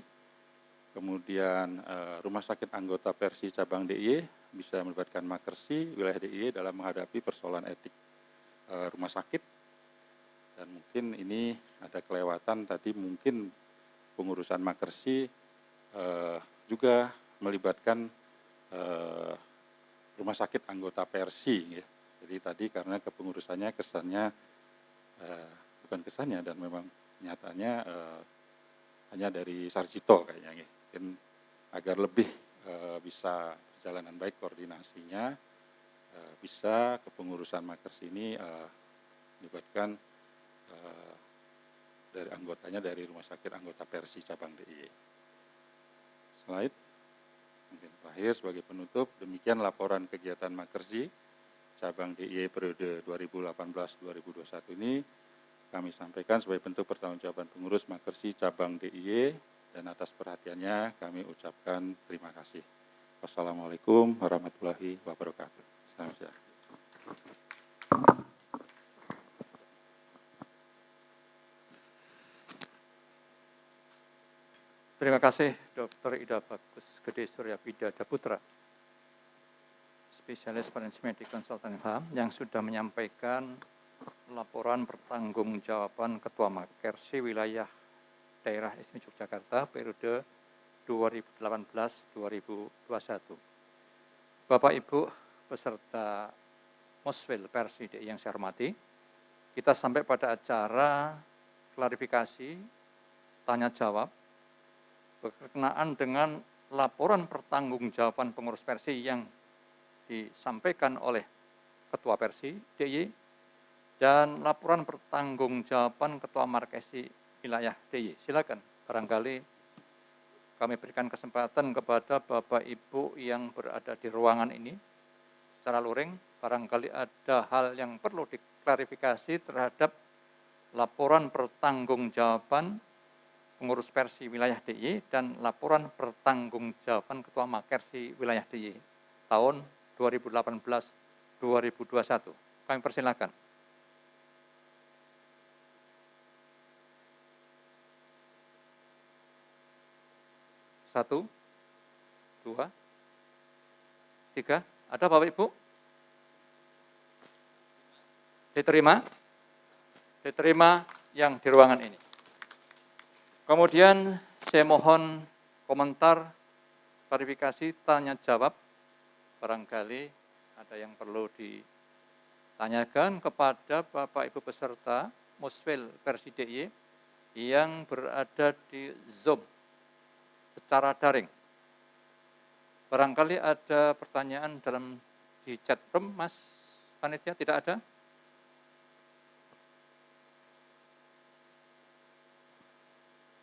S6: Kemudian rumah sakit anggota Persi cabang DIY bisa melibatkan makersi wilayah DIY dalam menghadapi persoalan etik rumah sakit. Dan mungkin ini ada kelewatan tadi, mungkin pengurusan makersi juga melibatkan rumah sakit anggota Persi. Ya. Jadi tadi karena kepengurusannya kesannya, bukan kesannya, dan memang nyatanya hanya dari Sarjito kayaknya. Ya. Mungkin agar lebih bisa berjalanan baik koordinasinya, bisa kepengurusan makersi ini melibatkan dari anggotanya dari rumah sakit anggota Persi cabang DIY. Slide. Mungkin terakhir sebagai penutup, demikian laporan kegiatan makersi cabang DIY periode 2018-2021 ini kami sampaikan sebagai bentuk pertanggungjawaban pengurus makersi cabang DIY, dan atas perhatiannya kami ucapkan terima kasih. Wassalamualaikum warahmatullahi wabarakatuh. Salam sejahtera.
S4: Terima kasih Dr. Ida Bagus Gede Suryapida Daputra, spesialis forensik medik konsultan HAM, yang sudah menyampaikan laporan pertanggungjawaban Ketua Makersi Wilayah Daerah Istimewa Yogyakarta periode 2018-2021. Bapak Ibu beserta Moswil Persi DIY yang saya hormati, kita sampai pada acara klarifikasi tanya jawab berkenaan dengan laporan pertanggungjawaban pengurus Persi yang disampaikan oleh Ketua Persi DIY dan laporan pertanggungjawaban Ketua Markesi Wilayah DIY. Silakan, barangkali kami berikan kesempatan kepada Bapak Ibu yang berada di ruangan ini secara luring, barangkali ada hal yang perlu diklarifikasi terhadap laporan pertanggungjawaban pengurus Persi Wilayah DIY dan laporan pertanggungjawaban Ketua Makersi Wilayah DIY tahun 2018-2021. Kami persilakan. Satu, dua, tiga. Ada Bapak Ibu? Diterima? Diterima yang di ruangan ini. Kemudian saya mohon komentar, klarifikasi, tanya jawab. Barangkali ada yang perlu ditanyakan kepada Bapak Ibu peserta Moswil Persi DIY yang berada di Zoom secara daring. Barangkali ada pertanyaan di chat room, Mas Panitia, tidak ada?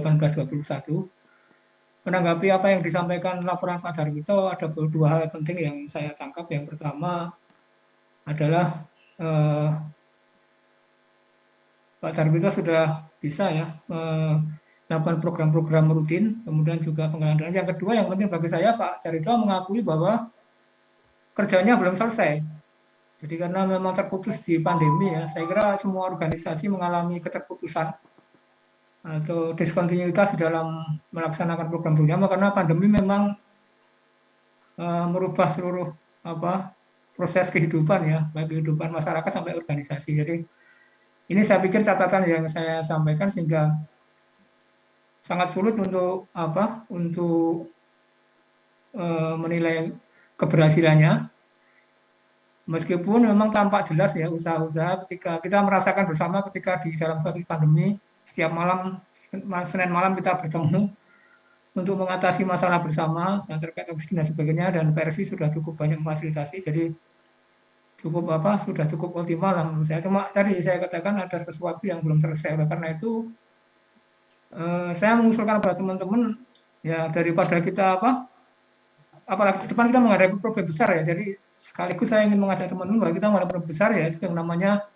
S7: 2018-2021. Menanggapi apa yang disampaikan laporan Pak Darwito, ada dua hal penting yang saya tangkap. Yang pertama adalah Pak Darwito sudah bisa ya melakukan program-program rutin, kemudian juga penggalangan. Yang kedua yang penting bagi saya, Pak Darwito mengakui bahwa kerjanya belum selesai. Jadi karena memang terputus di pandemi ya, saya kira semua organisasi mengalami keterputusan atau diskontinuitas di dalam melaksanakan program-programnya karena pandemi memang merubah seluruh proses kehidupan ya, baik kehidupan masyarakat sampai organisasi. Jadi ini saya pikir catatan yang saya sampaikan sehingga sangat sulit untuk menilai keberhasilannya. Meskipun memang tampak jelas ya usaha-usaha ketika kita merasakan bersama ketika di dalam situasi pandemi, setiap malam, Senin malam kita bertemu untuk mengatasi masalah bersama, terkait oksigen dan sebagainya, dan Persi sudah cukup banyak memfasilitasi, jadi sudah cukup optimal lah menurut saya. Cuma tadi saya katakan ada sesuatu yang belum selesai, oleh karena itu saya mengusulkan kepada teman-teman ya daripada kita apalagi ke depan kita menghadapi problem besar ya, jadi sekaligus saya ingin mengajak teman-teman bahwa kita menghadapi problem besar ya, itu yang namanya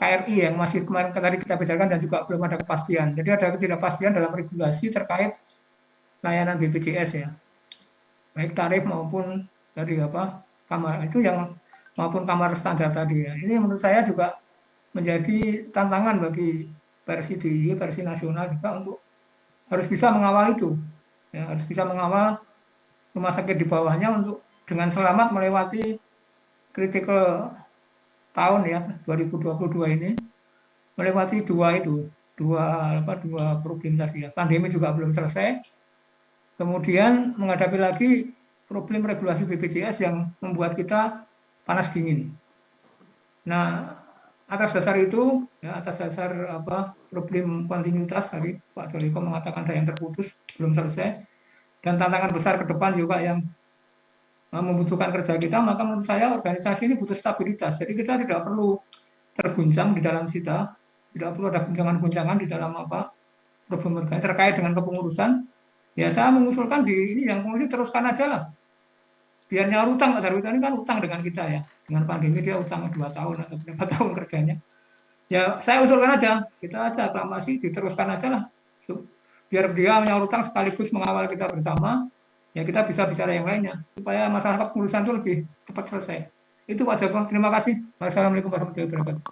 S7: KRI yang masih kemarin tadi kita bicarakan dan juga belum ada kepastian. Jadi ada ketidakpastian dalam regulasi terkait layanan BPJS ya, baik tarif maupun tadi kamar itu yang maupun kamar standar tadi ya. Ini menurut saya juga menjadi tantangan bagi versi nasional juga untuk harus bisa mengawal itu, ya, harus bisa mengawal rumah sakit di bawahnya untuk dengan selamat melewati critical tahun ya 2022 ini, melewati dua problem tadi ya. Pandemi juga belum selesai, kemudian menghadapi lagi problem regulasi BPJS yang membuat kita panas dingin. Nah, atas dasar itu, ya, atas dasar problem kontinuitas tadi Pak Joliko mengatakan ada yang terputus belum selesai, dan tantangan besar ke depan juga yang membutuhkan kerja kita, maka menurut saya organisasi ini butuh stabilitas. Jadi kita tidak perlu terguncang di dalam tidak perlu ada guncangan-guncangan di dalam problem organisasi terkait dengan kepengurusan. Ya saya mengusulkan ini yang pengurusan teruskan aja lah. Biar nyaur utang, Pak Darwito ini kan utang dengan kita ya. Dengan pandemi dia utang 2 tahun atau berapa tahun kerjanya. Ya saya usulkan aja, kita aja aklamasi diteruskan aja lah. Biar dia menyaur utang sekaligus mengawal kita bersama, ya kita bisa bicara yang lainnya supaya masalah kepengurusan itu lebih cepat selesai. Itu Pak Joko, terima kasih. Wassalamualaikum warahmatullahi wabarakatuh.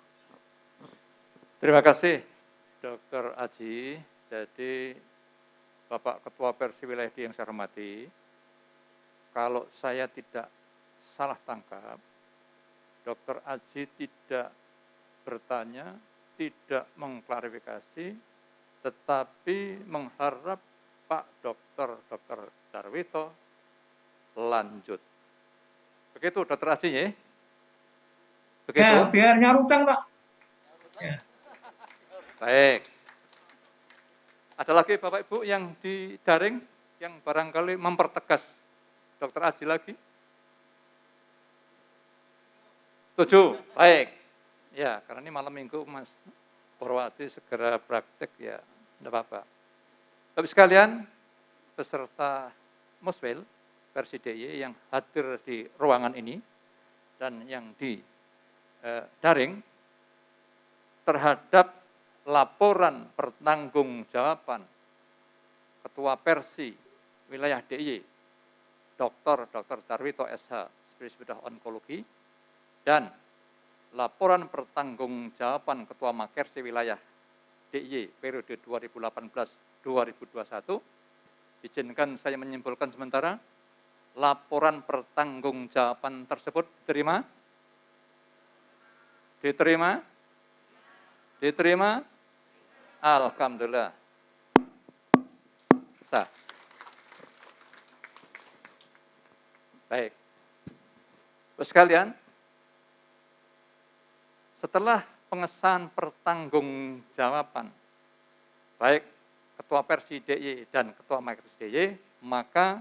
S4: Terima kasih Dr. Aji. Jadi Bapak Ketua Persi Wilayah D yang saya hormati, kalau saya tidak salah tangkap, Dr. Aji tidak bertanya, tidak mengklarifikasi, tetapi mengharap Pak Dr. Darwito lanjut. Begitu Dr. Aji ya? Begitu?
S7: Ya, biar nyarutang Pak.
S4: Ya. Baik. Ada lagi Bapak Ibu yang di daring yang barangkali mempertegas Dr. Aji lagi? 7. Baik. Ya, karena ini malam minggu Mas Purwati segera praktek ya, tidak apa-apa. Bapak sekalian, peserta Muswil versi DIY yang hadir di ruangan ini dan yang di daring terhadap laporan pertanggungjawaban Ketua Persi Wilayah DIY Dr. Darwito SH, spesialis onkologi, dan laporan pertanggungjawaban Ketua Makersi Wilayah DIY periode 2018-2021, izinkan saya menyimpulkan sementara, laporan pertanggungjawaban tersebut diterima? Diterima? Diterima? Alhamdulillah. Sah. Baik. Terus sekalian, setelah pengesahan pertanggungjawaban, baik Ketua Persi DIY dan Ketua Makersi DIY, maka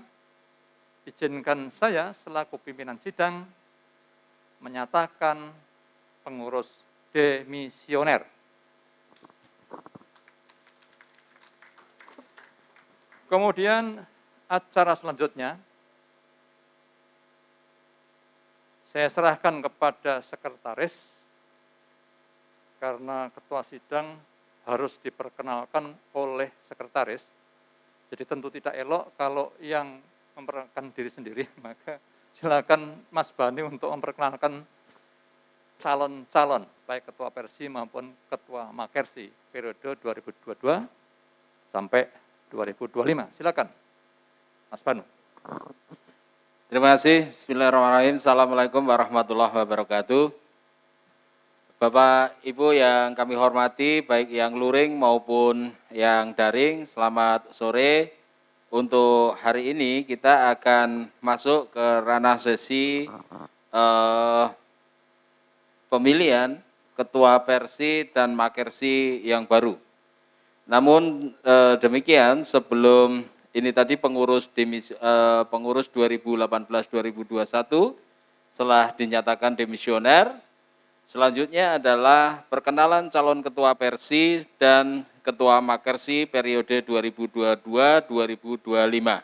S4: izinkan saya selaku pimpinan sidang menyatakan pengurus demisioner. Kemudian acara selanjutnya saya serahkan kepada sekretaris karena ketua sidang harus diperkenalkan oleh sekretaris. Jadi tentu tidak elok kalau yang memperkenalkan diri sendiri, maka silakan Mas Bani untuk memperkenalkan calon-calon, baik ketua Persi maupun ketua Makersi periode 2022 sampai 2025. Silakan, Mas Banu.
S8: Terima kasih. Bismillahirrahmanirrahim. Assalamualaikum warahmatullahi wabarakatuh. Bapak, Ibu yang kami hormati, baik yang luring maupun yang daring, selamat sore. Untuk hari ini kita akan masuk ke ranah sesi pemilihan Ketua Persi dan Makersi yang baru. Namun demikian, sebelum ini tadi pengurus 2018-2021 setelah dinyatakan demisioner. Selanjutnya adalah perkenalan calon ketua Persi dan ketua Makersi periode 2022-2025.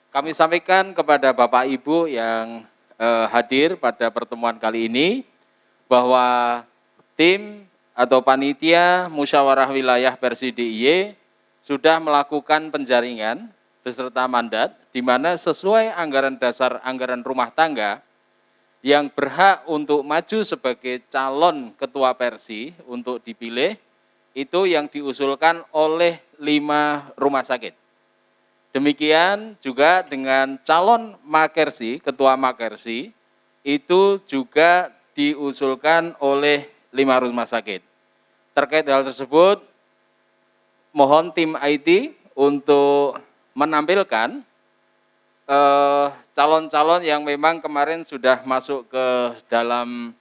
S8: Kami sampaikan kepada Bapak Ibu yang hadir pada pertemuan kali ini bahwa tim atau panitia musyawarah wilayah Persi DIY sudah melakukan penjaringan beserta mandat, di mana sesuai anggaran dasar anggaran rumah tangga yang berhak untuk maju sebagai calon ketua Persi untuk dipilih, itu yang diusulkan oleh 5 rumah sakit. Demikian juga dengan calon Makersi, ketua Makersi, itu juga diusulkan oleh 5 rumah sakit. Terkait hal tersebut, mohon tim IT untuk menampilkan calon-calon yang memang kemarin sudah masuk ke dalam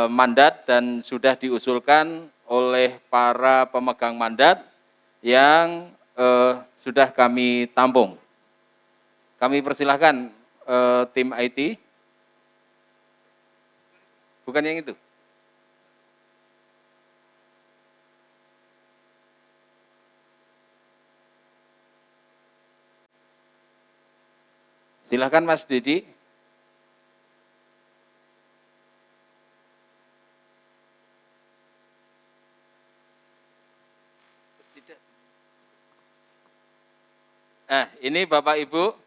S8: mandat dan sudah diusulkan oleh para pemegang mandat yang sudah kami tampung. Kami persilahkan tim IT. Bukan yang itu. Silakan Mas Didi. Ini Bapak Ibu.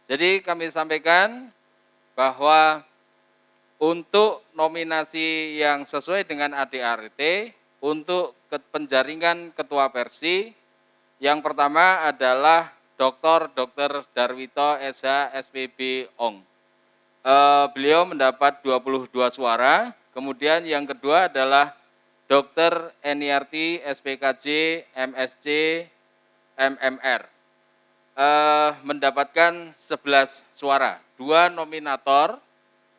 S8: Jadi kami sampaikan bahwa untuk nominasi yang sesuai dengan ADART untuk penjaringan ketua Persi, yang pertama adalah Dr. Darwito SH SPB Ong. Beliau mendapat 22 suara. Kemudian yang kedua adalah Dr. NIRT SPKJ MSC MMR. Mendapatkan 11 suara. 2 nominator,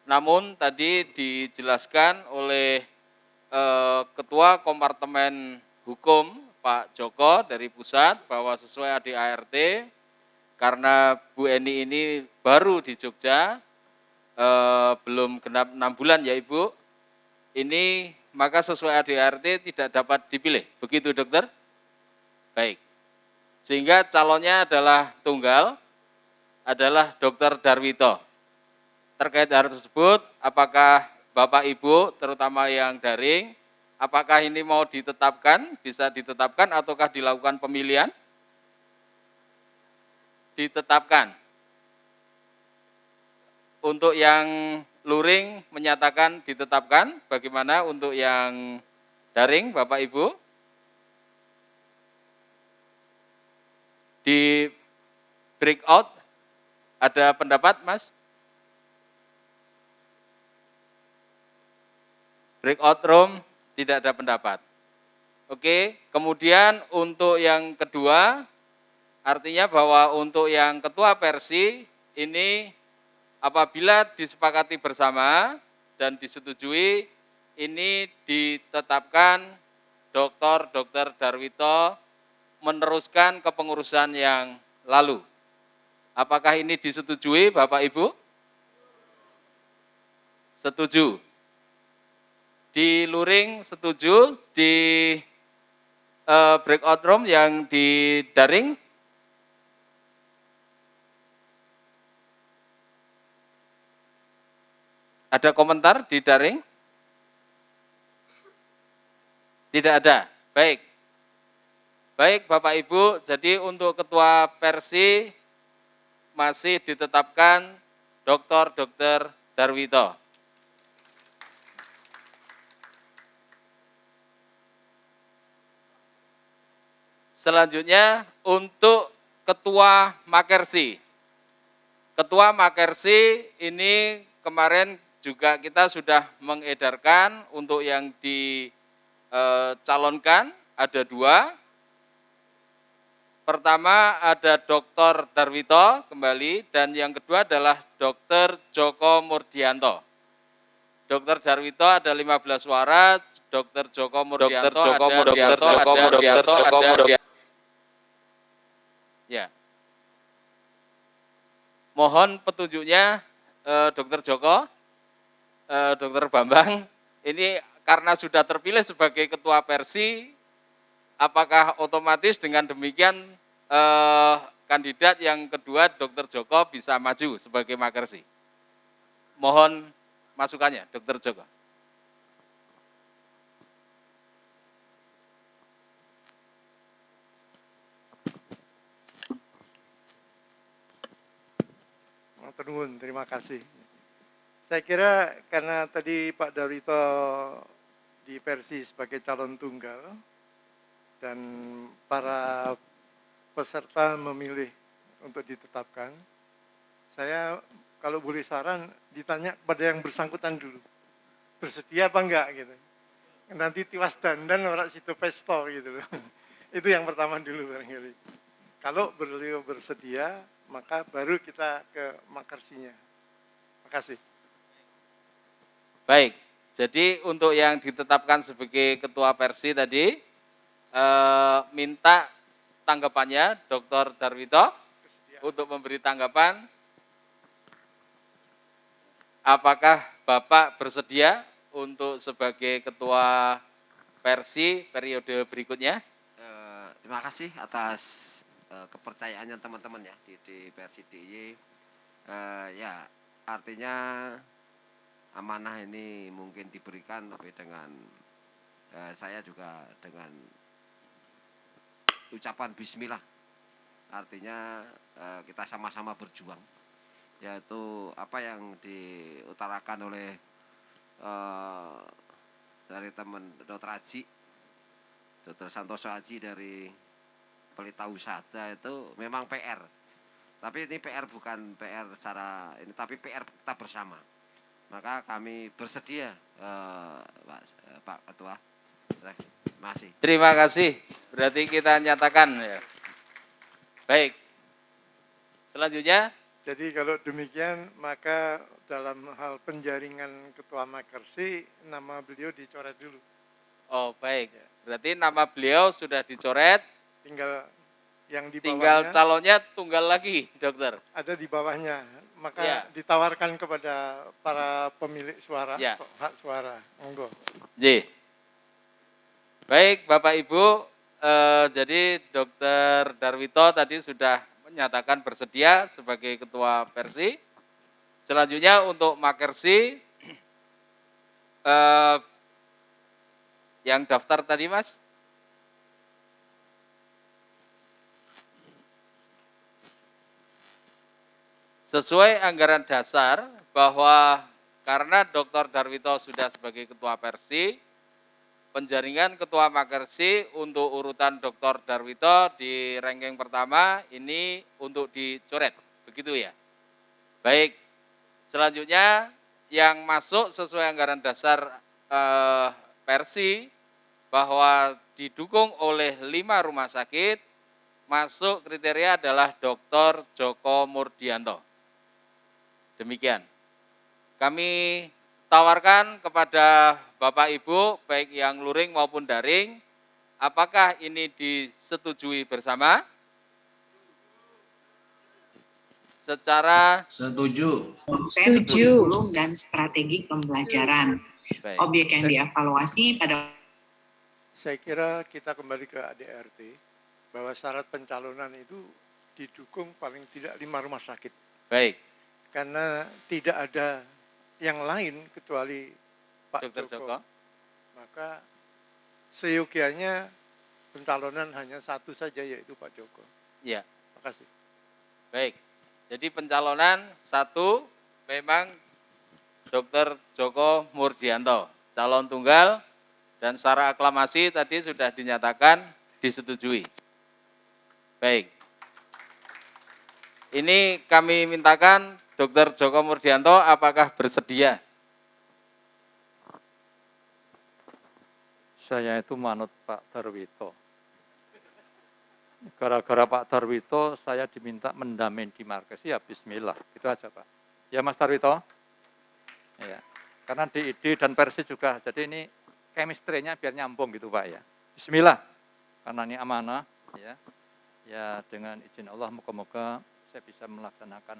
S8: namun tadi dijelaskan oleh Ketua Kompartemen Hukum Pak Joko dari pusat bahwa sesuai ADART, karena Bu Eni ini baru di Jogja, belum genap 6 bulan ya Ibu, ini maka sesuai ADART tidak dapat dipilih, begitu dokter? Baik, sehingga calonnya adalah tunggal, adalah Dr. Darwito. Terkait hal tersebut, apakah Bapak Ibu, terutama yang daring, apakah ini mau ditetapkan, bisa ditetapkan ataukah dilakukan pemilihan? Ditetapkan. Untuk yang luring menyatakan ditetapkan, bagaimana untuk yang daring Bapak Ibu? Di breakout ada pendapat Mas? Breakout room tidak ada pendapat. Oke, kemudian untuk yang kedua, artinya bahwa untuk yang ketua Persi ini apabila disepakati bersama dan disetujui, ini ditetapkan Dr. Darwito meneruskan kepengurusan yang lalu. Apakah ini disetujui Bapak Ibu? Setuju. Di luring setuju, di breakout room yang di daring Ada komentar di daring? Tidak ada. Baik. Baik Bapak Ibu, jadi untuk Ketua Persi masih ditetapkan Dr. Darwito. Selanjutnya untuk Ketua Makersi. Ketua Makersi ini kemarin juga kita sudah mengedarkan untuk yang dicalonkan ada 2. Pertama ada Dr. Darwito kembali dan yang kedua adalah Dr. Joko Murdianto. Dr. Darwito ada 15 suara, Dr. Joko Murdianto ada. Ya. Mohon petunjuknya Dr. Joko, Dr. Bambang, ini karena sudah terpilih sebagai Ketua Persi, apakah otomatis dengan demikian kandidat yang kedua Dr. Joko bisa maju sebagai Makersi? Mohon masukannya, Dr. Joko.
S9: Terima kasih. Saya kira karena tadi Pak Darwito di Persi sebagai calon tunggal dan para peserta memilih untuk ditetapkan, saya kalau boleh saran ditanya pada yang bersangkutan dulu, bersedia apa enggak gitu. Nanti tiwas dandan orang situ pesto gitu loh. Itu yang pertama dulu barangkali. Kalau beliau bersedia, maka baru kita ke Makersinya. Terima kasih.
S8: Baik, jadi untuk yang ditetapkan sebagai Ketua Persi tadi, minta tanggapannya Dr. Darwito untuk memberi tanggapan. Apakah Bapak bersedia untuk sebagai Ketua Persi periode berikutnya?
S5: Terima kasih atas kepercayaannya teman-teman ya di Persi DIY. Ya, artinya amanah ini mungkin diberikan, tapi dengan saya juga dengan ucapan bismillah. Artinya kita sama-sama berjuang, yaitu apa yang diutarakan oleh dari teman Dr. Haji, Dr. Santoso Haji dari Pelita Usada itu memang PR. Tapi ini PR bukan PR secara ini, tapi PR kita bersama. Maka kami bersedia, Pak Ketua. Terima kasih.
S8: Terima kasih. Berarti kita nyatakan ya. Baik. Selanjutnya.
S9: Jadi kalau demikian maka dalam hal penjaringan Ketua Makersi nama beliau dicoret dulu.
S8: Oh baik. Berarti nama beliau sudah dicoret.
S9: Tinggal yang di bawahnya.
S8: Tinggal calonnya tunggal lagi, Dokter.
S9: Ada di bawahnya. Maka
S8: ya,
S9: ditawarkan kepada para pemilik suara,
S8: ya,
S9: hak suara. Monggo.
S8: J. Baik, Bapak Ibu, jadi Dr. Darwito tadi sudah menyatakan bersedia sebagai Ketua Persi. Selanjutnya untuk Makersi, yang daftar tadi Mas. Sesuai anggaran dasar bahwa karena Dr. Darwito sudah sebagai Ketua Persi, penjaringan Ketua Makersi untuk urutan Dr. Darwito di ranking pertama ini untuk dicoret, begitu ya? Baik, selanjutnya yang masuk sesuai anggaran dasar Persi bahwa didukung oleh 5 rumah sakit, masuk kriteria adalah Dr. Joko Murdianto. Demikian. Kami tawarkan kepada Bapak Ibu, baik yang luring maupun daring, apakah ini disetujui bersama? Secara
S10: setuju. Kurikulum dan strategi pembelajaran.
S8: Baik.
S10: Objek yang dievaluasi pada.
S9: Saya kira kita kembali ke ADRT, bahwa syarat pencalonan itu didukung paling tidak 5 rumah sakit.
S8: Baik.
S9: Karena tidak ada yang lain kecuali Pak
S8: Dr. Joko.
S9: Maka seyogianya pencalonan hanya satu saja, yaitu Pak Joko.
S8: Ya,
S9: Terima kasih.
S8: baik. Jadi pencalonan satu memang Dr. Joko Murdianto, calon tunggal, dan secara aklamasi tadi sudah dinyatakan disetujui. Baik. Ini kami mintakan Dr. Joko Murdianto apakah bersedia?
S4: Saya itu manut Pak Darwito. Gara-gara Pak Darwito saya diminta mendampingi di Markes, ya bismillah, itu aja Pak. Ya Mas Darwito? Ya. Karena di ide dan versi juga, jadi ini chemistry-nya biar nyambung gitu Pak ya. Bismillah, karena ini amanah ya. Ya dengan izin Allah moga-moga saya bisa melaksanakan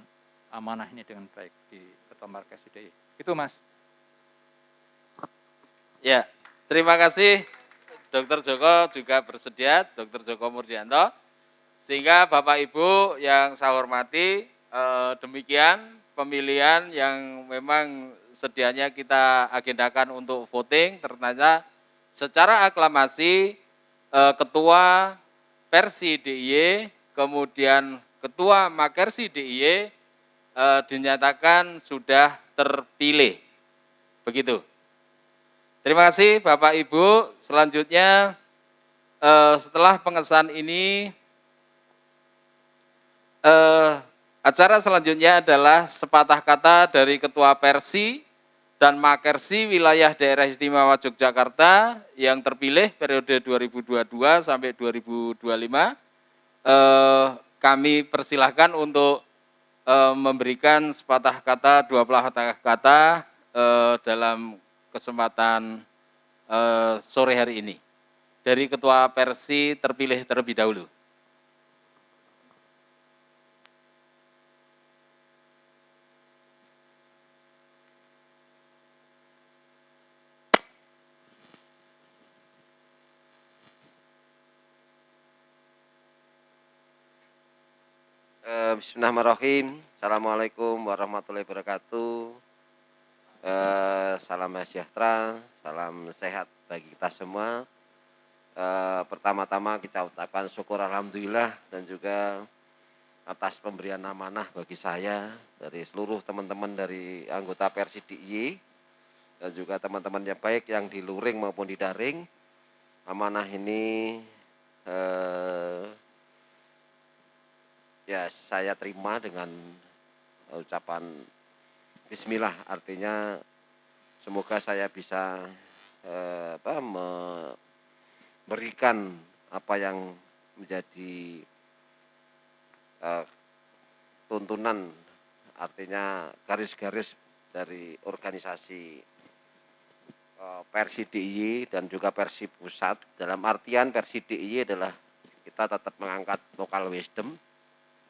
S4: amanah ini dengan baik di Ketua Markes IDI. Itu Mas.
S8: Ya, terima kasih Dr. Joko juga bersedia, Dr. Joko Murdianto. Sehingga Bapak Ibu yang saya hormati, demikian pemilihan yang memang sedianya kita agendakan untuk voting. Ternyata secara aklamasi Ketua Persi DIY, kemudian Ketua Makersi DIY dinyatakan sudah terpilih. Begitu. Terima kasih Bapak Ibu. Selanjutnya setelah pengesahan ini, acara selanjutnya adalah sepatah kata dari Ketua Persi dan Makersi Wilayah Daerah Istimewa Yogyakarta yang terpilih periode 2022 sampai 2025. Kami persilahkan untuk memberikan sepatah kata, 2 patah kata dalam kesempatan sore hari ini. Dari Ketua Persi terpilih terlebih dahulu.
S5: Bismillahirrahmanirrahim. Assalamualaikum warahmatullahi wabarakatuh. Salam sejahtera, salam sehat bagi kita semua. Pertama-tama kita ucapkan syukur alhamdulillah dan juga atas pemberian amanah bagi saya dari seluruh teman-teman dari anggota Persi DIY dan juga teman-teman yang baik yang di luring maupun di daring. Amanah ini ya saya terima dengan ucapan bismillah, artinya semoga saya bisa memberikan apa yang menjadi tuntunan, artinya garis-garis dari organisasi Persi DIY dan juga Persi Pusat. Dalam artian Persi DIY adalah kita tetap mengangkat local wisdom,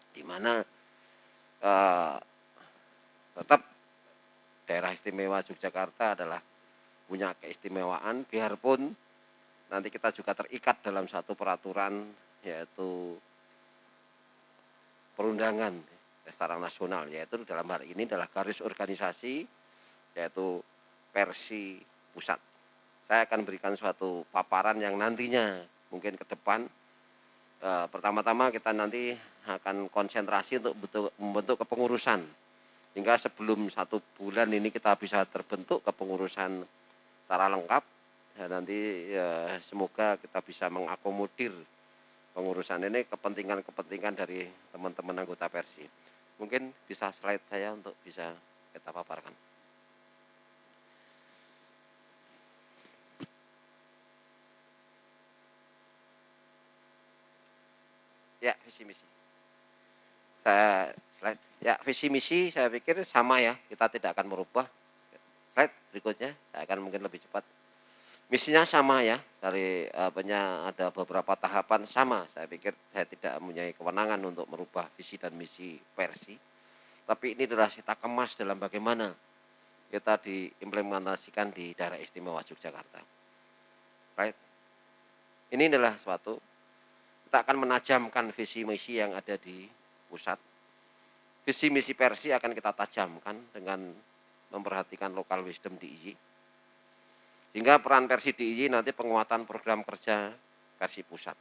S5: di mana tetap daerah istimewa Yogyakarta adalah punya keistimewaan, biarpun nanti kita juga terikat dalam satu peraturan, yaitu perundangan secara nasional, yaitu dalam hari ini adalah garis organisasi, yaitu Persi Pusat. Saya akan berikan suatu paparan yang nantinya mungkin ke depan, pertama-tama kita nanti akan konsentrasi untuk membentuk kepengurusan, hingga sebelum 1 bulan ini kita bisa terbentuk kepengurusan secara lengkap, dan nanti semoga kita bisa mengakomodir pengurusan ini kepentingan-kepentingan dari teman-teman anggota Persi. Mungkin bisa slide saya untuk bisa kita paparkan. Ya, visi misi. Saya slide. Ya, visi misi saya pikir sama ya, kita tidak akan merubah. Slide berikutnya, saya akan mungkin lebih cepat. Misinya sama ya, dari ada beberapa tahapan sama. Saya pikir saya tidak mempunyai kewenangan untuk merubah visi dan misi Persi. Tapi ini adalah kita kemas dalam bagaimana kita diimplementasikan di daerah istimewa Yogyakarta. Right? Ini adalah suatu, kita akan menajamkan visi misi yang ada di pusat. Visi misi Persi akan kita tajamkan dengan memperhatikan local wisdom DIY. Sehingga peran Persi DIY nanti penguatan program kerja Persi Pusat.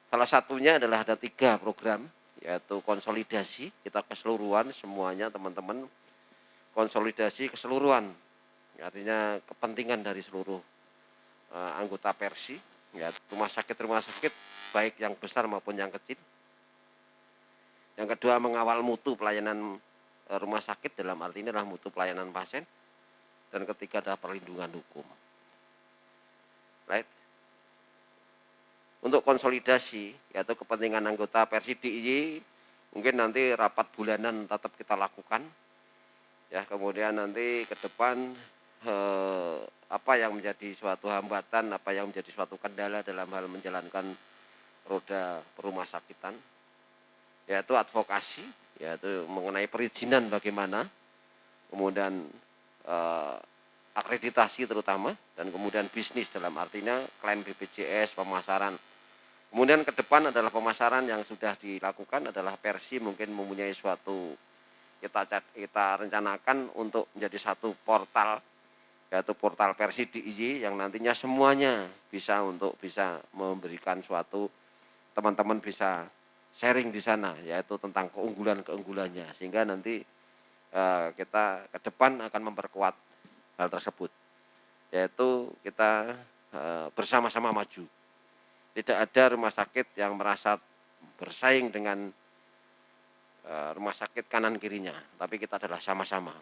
S5: Salah satunya adalah ada 3 program, yaitu konsolidasi, kita keseluruhan semuanya teman-teman, konsolidasi keseluruhan, artinya kepentingan dari seluruh anggota Persi, ya, rumah sakit baik yang besar maupun yang kecil. Yang kedua, mengawal mutu pelayanan rumah sakit, dalam arti ini adalah mutu pelayanan pasien. Dan ketiga adalah perlindungan hukum. Right? Untuk konsolidasi, yaitu kepentingan anggota Persi DIY, mungkin nanti rapat bulanan tetap kita lakukan. Ya, kemudian nanti ke depan apa yang menjadi suatu hambatan, apa yang menjadi suatu kendala dalam hal menjalankan roda perumah sakitan, yaitu advokasi, yaitu mengenai perizinan bagaimana, kemudian akreditasi terutama, dan kemudian bisnis dalam artinya klaim BPJS, pemasaran. Kemudian ke depan adalah pemasaran yang sudah dilakukan adalah Persi mungkin mempunyai suatu kita rencanakan untuk menjadi satu portal, yaitu portal Persi DIY yang nantinya semuanya bisa memberikan suatu, teman-teman bisa sharing di sana, yaitu tentang keunggulannya, sehingga nanti kita ke depan akan memperkuat hal tersebut, yaitu kita bersama-sama maju. Tidak ada rumah sakit yang merasa bersaing dengan rumah sakit kanan kirinya, tapi kita adalah sama-sama.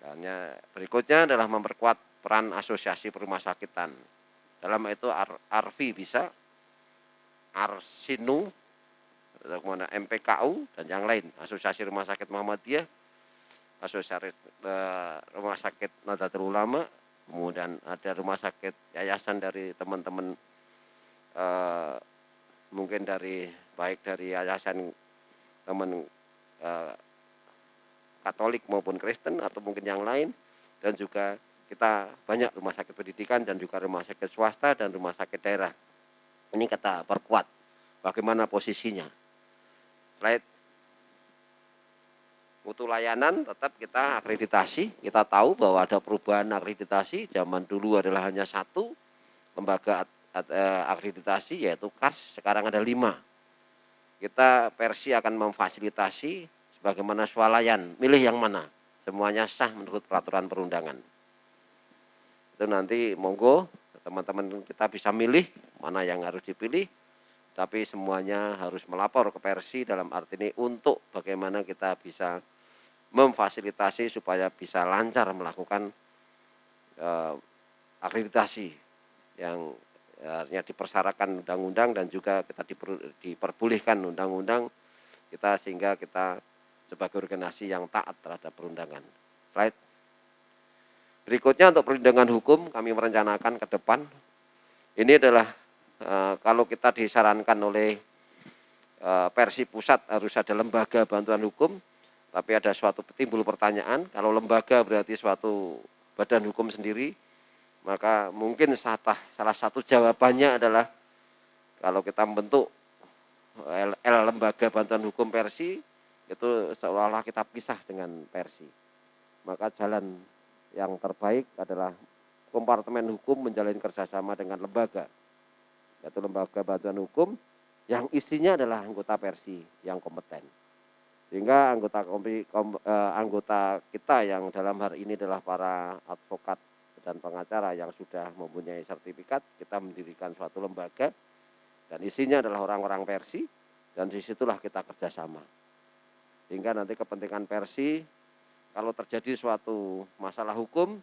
S5: Dan berikutnya adalah memperkuat peran asosiasi perumah sakitan. Dalam itu ARVI bisa, Arsinu, kemudian MPKU dan yang lain, Asosiasi Rumah Sakit Muhammadiyah, Asosiasi Rumah Sakit Nahdlatul Ulama, kemudian ada rumah sakit yayasan dari teman-teman mungkin baik dari yayasan teman Katolik maupun Kristen atau mungkin yang lain, dan juga kita banyak rumah sakit pendidikan dan juga rumah sakit swasta dan rumah sakit daerah. Ini kita perkuat bagaimana posisinya. Slide. Mutu layanan tetap kita akreditasi. Kita tahu bahwa ada perubahan akreditasi. Zaman dulu adalah hanya 1 lembaga akreditasi, yaitu KARS. Sekarang ada 5. Kita Persi akan memfasilitasi sebagaimana swalayan. Milih yang mana? Semuanya sah menurut peraturan perundangan. Itu nanti monggo teman-teman kita bisa milih mana yang harus dipilih. Tapi semuanya harus melapor ke Persi dalam arti ini untuk bagaimana kita bisa memfasilitasi supaya bisa lancar melakukan akreditasi yang artinya dipersyaratkan undang-undang dan juga kita diperbolehkan undang-undang kita, sehingga kita sebagai organisasi yang taat terhadap perundangan. Right. Berikutnya untuk perlindungan hukum kami merencanakan ke depan. Ini adalah kalau kita disarankan oleh Persi Pusat harus ada lembaga bantuan hukum, tapi ada suatu timbul pertanyaan, kalau lembaga berarti suatu badan hukum sendiri, maka mungkin salah satu jawabannya adalah kalau kita membentuk lembaga bantuan hukum Persi, itu seolah-olah kita pisah dengan Persi. Maka jalan yang terbaik adalah kompartemen hukum menjalin kerjasama dengan lembaga, yaitu lembaga bantuan hukum yang isinya adalah anggota Persi yang kompeten. Sehingga anggota kita yang dalam hari ini adalah para advokat dan pengacara yang sudah mempunyai sertifikat, kita mendirikan suatu lembaga dan isinya adalah orang-orang Persi, dan disitulah kita kerjasama. Sehingga nanti kepentingan Persi, kalau terjadi suatu masalah hukum,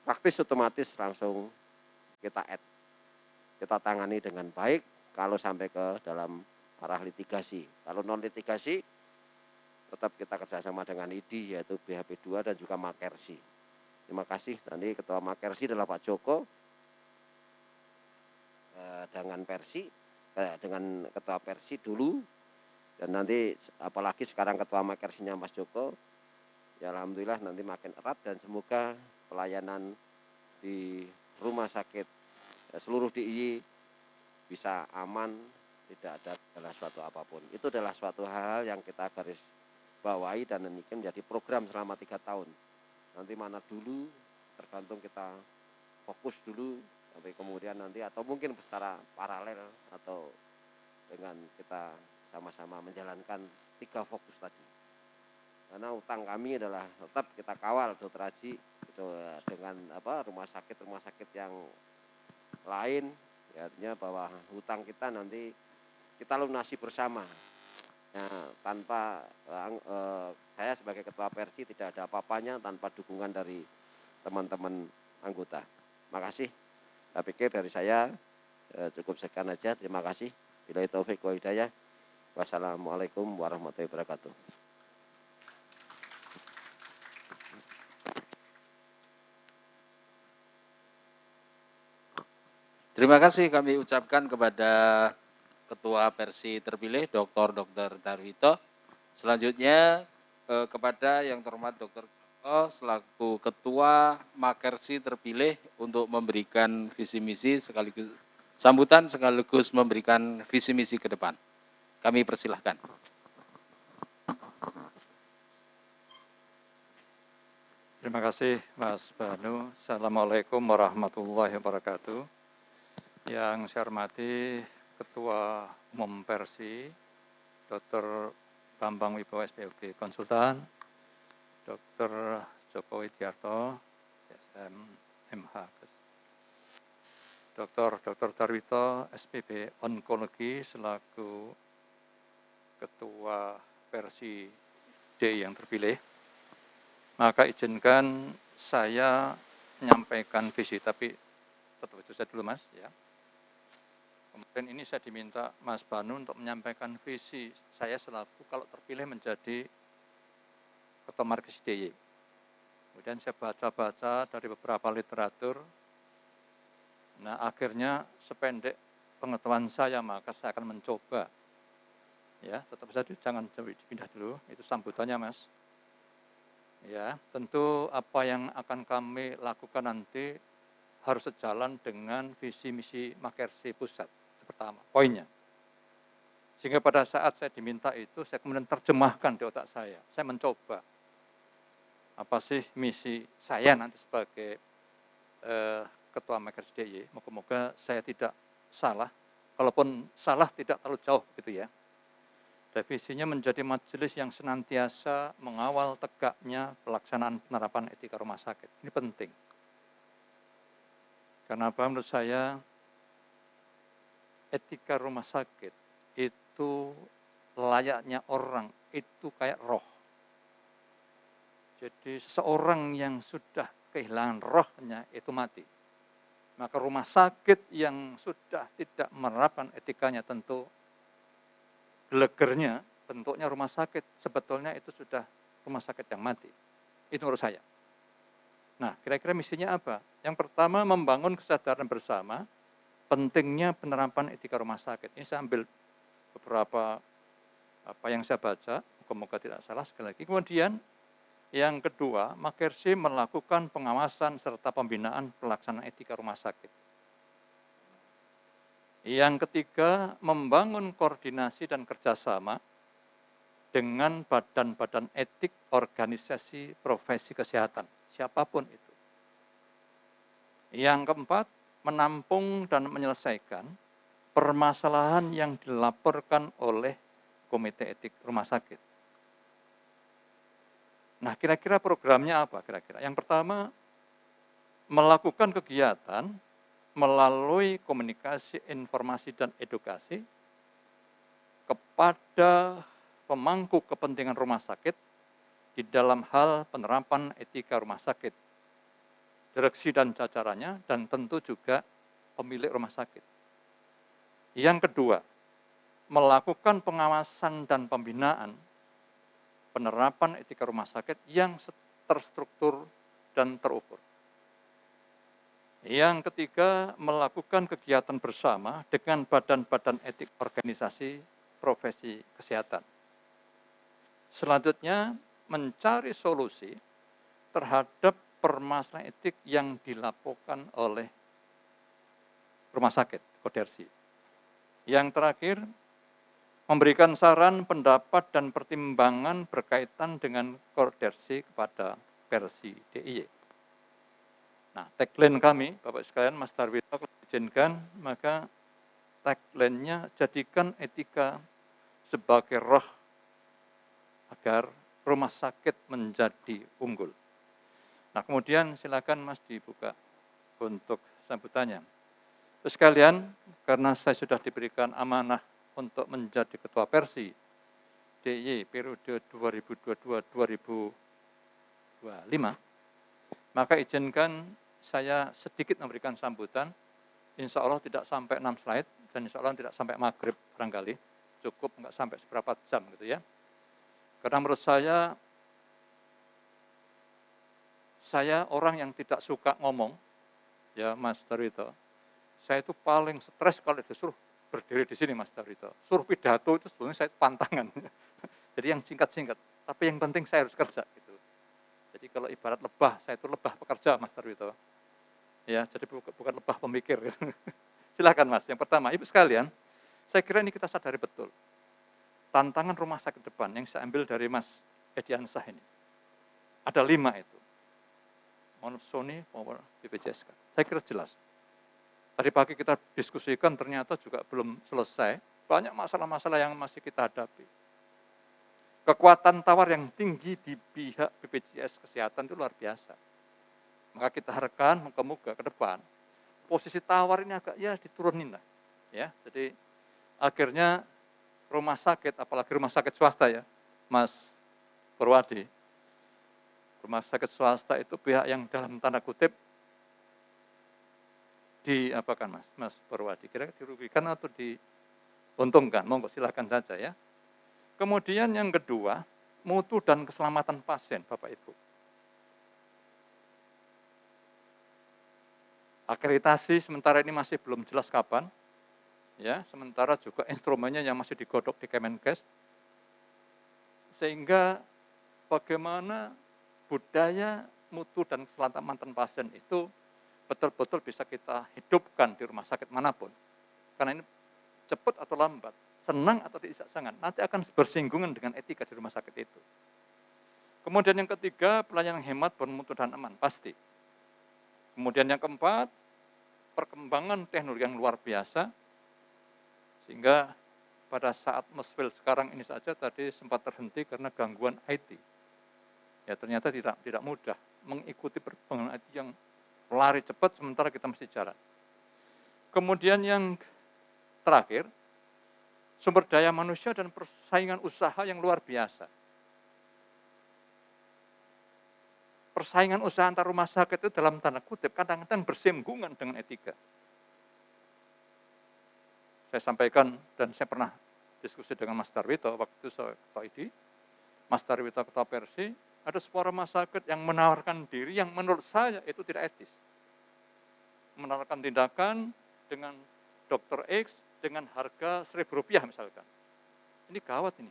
S5: praktis otomatis langsung kita tangani dengan baik kalau sampai ke dalam arah litigasi. Kalau non litigasi, tetap kita kerjasama dengan ID, yaitu BHP2 dan juga Makersi. Terima kasih. Nanti Ketua Makersi adalah Pak Joko dengan Persi, dengan Ketua Persi dulu, dan nanti apalagi sekarang Ketua Makersinya Mas Joko. Ya alhamdulillah nanti makin erat dan semoga pelayanan di rumah sakit seluruh DIY bisa aman, tidak ada suatu apapun. Itu adalah suatu hal yang kita garis bawahi dan ini menjadi program selama 3 tahun. Nanti mana dulu tergantung kita fokus dulu sampai kemudian nanti atau mungkin secara paralel atau dengan kita sama-sama menjalankan 3 fokus tadi. Karena utang kami adalah tetap kita kawal Dr. Haji itu dengan rumah sakit yang lain, ya, artinya bahwa hutang kita nanti kita lunasi bersama. Nah, tanpa saya sebagai ketua Persi tidak ada apa-apanya tanpa dukungan dari teman-teman anggota. Makasih. Saya pikir dari saya cukup sekian aja. Terima kasih. Billahi taufik wal hidayah. Wassalamualaikum warahmatullahi wabarakatuh.
S8: Terima kasih kami ucapkan kepada Ketua Persi terpilih Dr. Darwito. Selanjutnya kepada yang terhormat Dr. selaku Ketua Makersi terpilih untuk memberikan visi misi sekaligus sambutan sekaligus memberikan visi misi ke depan. Kami persilahkan.
S4: Terima kasih Mas Banu. Assalamualaikum warahmatullahi wabarakatuh. Yang saya hormati Ketua Umum Persi, Dr. Bambang Wibowo SPOG Konsultan, Dr. Joko Widiarto, SM MH, Dr. Darwito SPB Onkologi selaku Ketua Persi D yang terpilih. Maka izinkan saya menyampaikan visi, tapi tetap itu saya dulu Mas ya. Kemudian ini saya diminta Mas Banu untuk menyampaikan visi saya selaku kalau terpilih menjadi Ketua Markis DIY. Kemudian saya baca-baca dari beberapa literatur. Nah akhirnya sependek pengetahuan saya maka saya akan mencoba. Ya, tetap saja jangan dipindah dulu, itu sambutannya Mas. Ya, tentu apa yang akan kami lakukan nanti harus sejalan dengan visi misi Makersi Pusat. Pertama, poinnya. Sehingga pada saat saya diminta itu, saya kemudian terjemahkan di otak saya. Saya mencoba, apa sih misi saya nanti sebagai Ketua Makersi DIY. Moga-moga saya tidak salah, kalaupun salah tidak terlalu jauh gitu ya. Revisinya menjadi majelis yang senantiasa mengawal tegaknya pelaksanaan penerapan etika rumah sakit. Ini penting. Karena apa menurut saya, etika rumah sakit itu layaknya orang, itu kayak roh. Jadi seseorang yang sudah kehilangan rohnya itu mati. Maka rumah sakit yang sudah tidak menerapkan etikanya tentu gelegernya, bentuknya rumah sakit, sebetulnya itu sudah rumah sakit yang mati. Itu menurut saya. Nah, kira-kira misinya apa? Yang pertama, membangun kesadaran bersama, pentingnya penerapan etika rumah sakit. Ini saya ambil beberapa apa yang saya baca, moga-moga tidak salah sekali lagi. Kemudian, yang kedua, Makersi melakukan pengawasan serta pembinaan pelaksanaan etika rumah sakit. Yang ketiga, membangun koordinasi dan kerjasama dengan badan-badan etik organisasi profesi kesehatan, siapapun itu. Yang keempat, menampung dan menyelesaikan permasalahan yang dilaporkan oleh Komite Etik Rumah Sakit. Nah, kira-kira programnya apa kira-kira? Yang pertama, melakukan kegiatan melalui komunikasi, informasi, dan edukasi kepada pemangku kepentingan rumah sakit di dalam hal penerapan etika rumah sakit, direksi dan jajarannya, dan tentu juga pemilik rumah sakit. Yang kedua, melakukan pengawasan dan pembinaan penerapan etika rumah sakit yang terstruktur dan terukur. Yang ketiga, melakukan kegiatan bersama dengan badan-badan etik organisasi profesi kesehatan. Selanjutnya, mencari solusi terhadap permasalahan etik yang dilaporkan oleh rumah sakit, kodersi. Yang terakhir, memberikan saran, pendapat, dan pertimbangan berkaitan dengan koordinasi kepada Persi DIY. Nah, tagline kami, Bapak sekalian, Mas Darwito, kalau diizinkan, maka tagline-nya jadikan etika sebagai roh agar rumah sakit menjadi unggul. Nah, kemudian silakan Mas dibuka untuk sambutannya. Terus sekalian, karena saya sudah diberikan amanah untuk menjadi Ketua Persi DIY periode 2022-2025, maka izinkan saya sedikit memberikan sambutan, insya Allah tidak sampai 6 slide, dan insya Allah tidak sampai maghrib barangkali, cukup nggak sampai seberapa jam gitu ya. Karena menurut saya orang yang tidak suka ngomong, ya Mas Darwito, saya itu paling stres kalau disuruh berdiri di sini Mas Darwito. Suruh pidato itu sebetulnya saya pantangan. Jadi yang singkat-singkat, tapi yang penting saya harus kerja gitu. Jadi kalau ibarat lebah, saya itu lebah pekerja Mas Darwito. Ya, jadi bukan lebah pemikir gitu. Silakan Mas. Yang pertama, Ibu sekalian, saya kira ini kita sadari betul. Tantangan rumah sakit depan yang saya ambil dari Mas Ediansah ini. Ada 5 itu. Monopsoni, power, BPJS. Saya kira jelas. Tadi pagi kita diskusikan ternyata juga belum selesai. Banyak masalah-masalah yang masih kita hadapi. Kekuatan tawar yang tinggi di pihak BPJS Kesehatan itu luar biasa. Maka kita harapkan moga-moga ke depan posisi tawar ini agak ya diturunin lah. Ya, jadi akhirnya rumah sakit, apalagi rumah sakit swasta ya, Mas Purwadi. Rumah sakit swasta itu pihak yang dalam tanda kutip diapakan Mas Purwadi, kira-kira dirugikan atau diuntungkan? Monggo silakan saja ya. Kemudian yang kedua, mutu dan keselamatan pasien, Bapak Ibu. Akreditasi sementara ini masih belum jelas kapan, ya. Sementara juga instrumennya yang masih digodok di Kemenkes, sehingga bagaimana budaya mutu dan keselamatan pasien itu betul-betul bisa kita hidupkan di rumah sakit manapun. Karena ini cepat atau lambat, senang atau tidak senang, nanti akan bersinggungan dengan etika di rumah sakit itu. Kemudian yang ketiga, pelayanan hemat, bermutu dan aman, pasti. Kemudian yang keempat, perkembangan teknologi yang luar biasa, sehingga pada saat Meswil sekarang ini saja tadi sempat terhenti karena gangguan IT. Ya ternyata tidak mudah mengikuti perkembangan IT yang lari cepat sementara kita mesti jalan. Kemudian yang terakhir, sumber daya manusia dan persaingan usaha yang luar biasa. Persaingan usaha antar rumah sakit itu dalam tanda kutip kadang-kadang bersinggungan dengan etika. Saya sampaikan dan saya pernah diskusi dengan Mas Darwito waktu itu saya ketua ID, Mas Darwito ketua Persi, ada sebuah rumah sakit yang menawarkan diri yang menurut saya itu tidak etis. Menawarkan tindakan dengan dokter X dengan harga Rp1.000 misalkan. Ini gawat ini.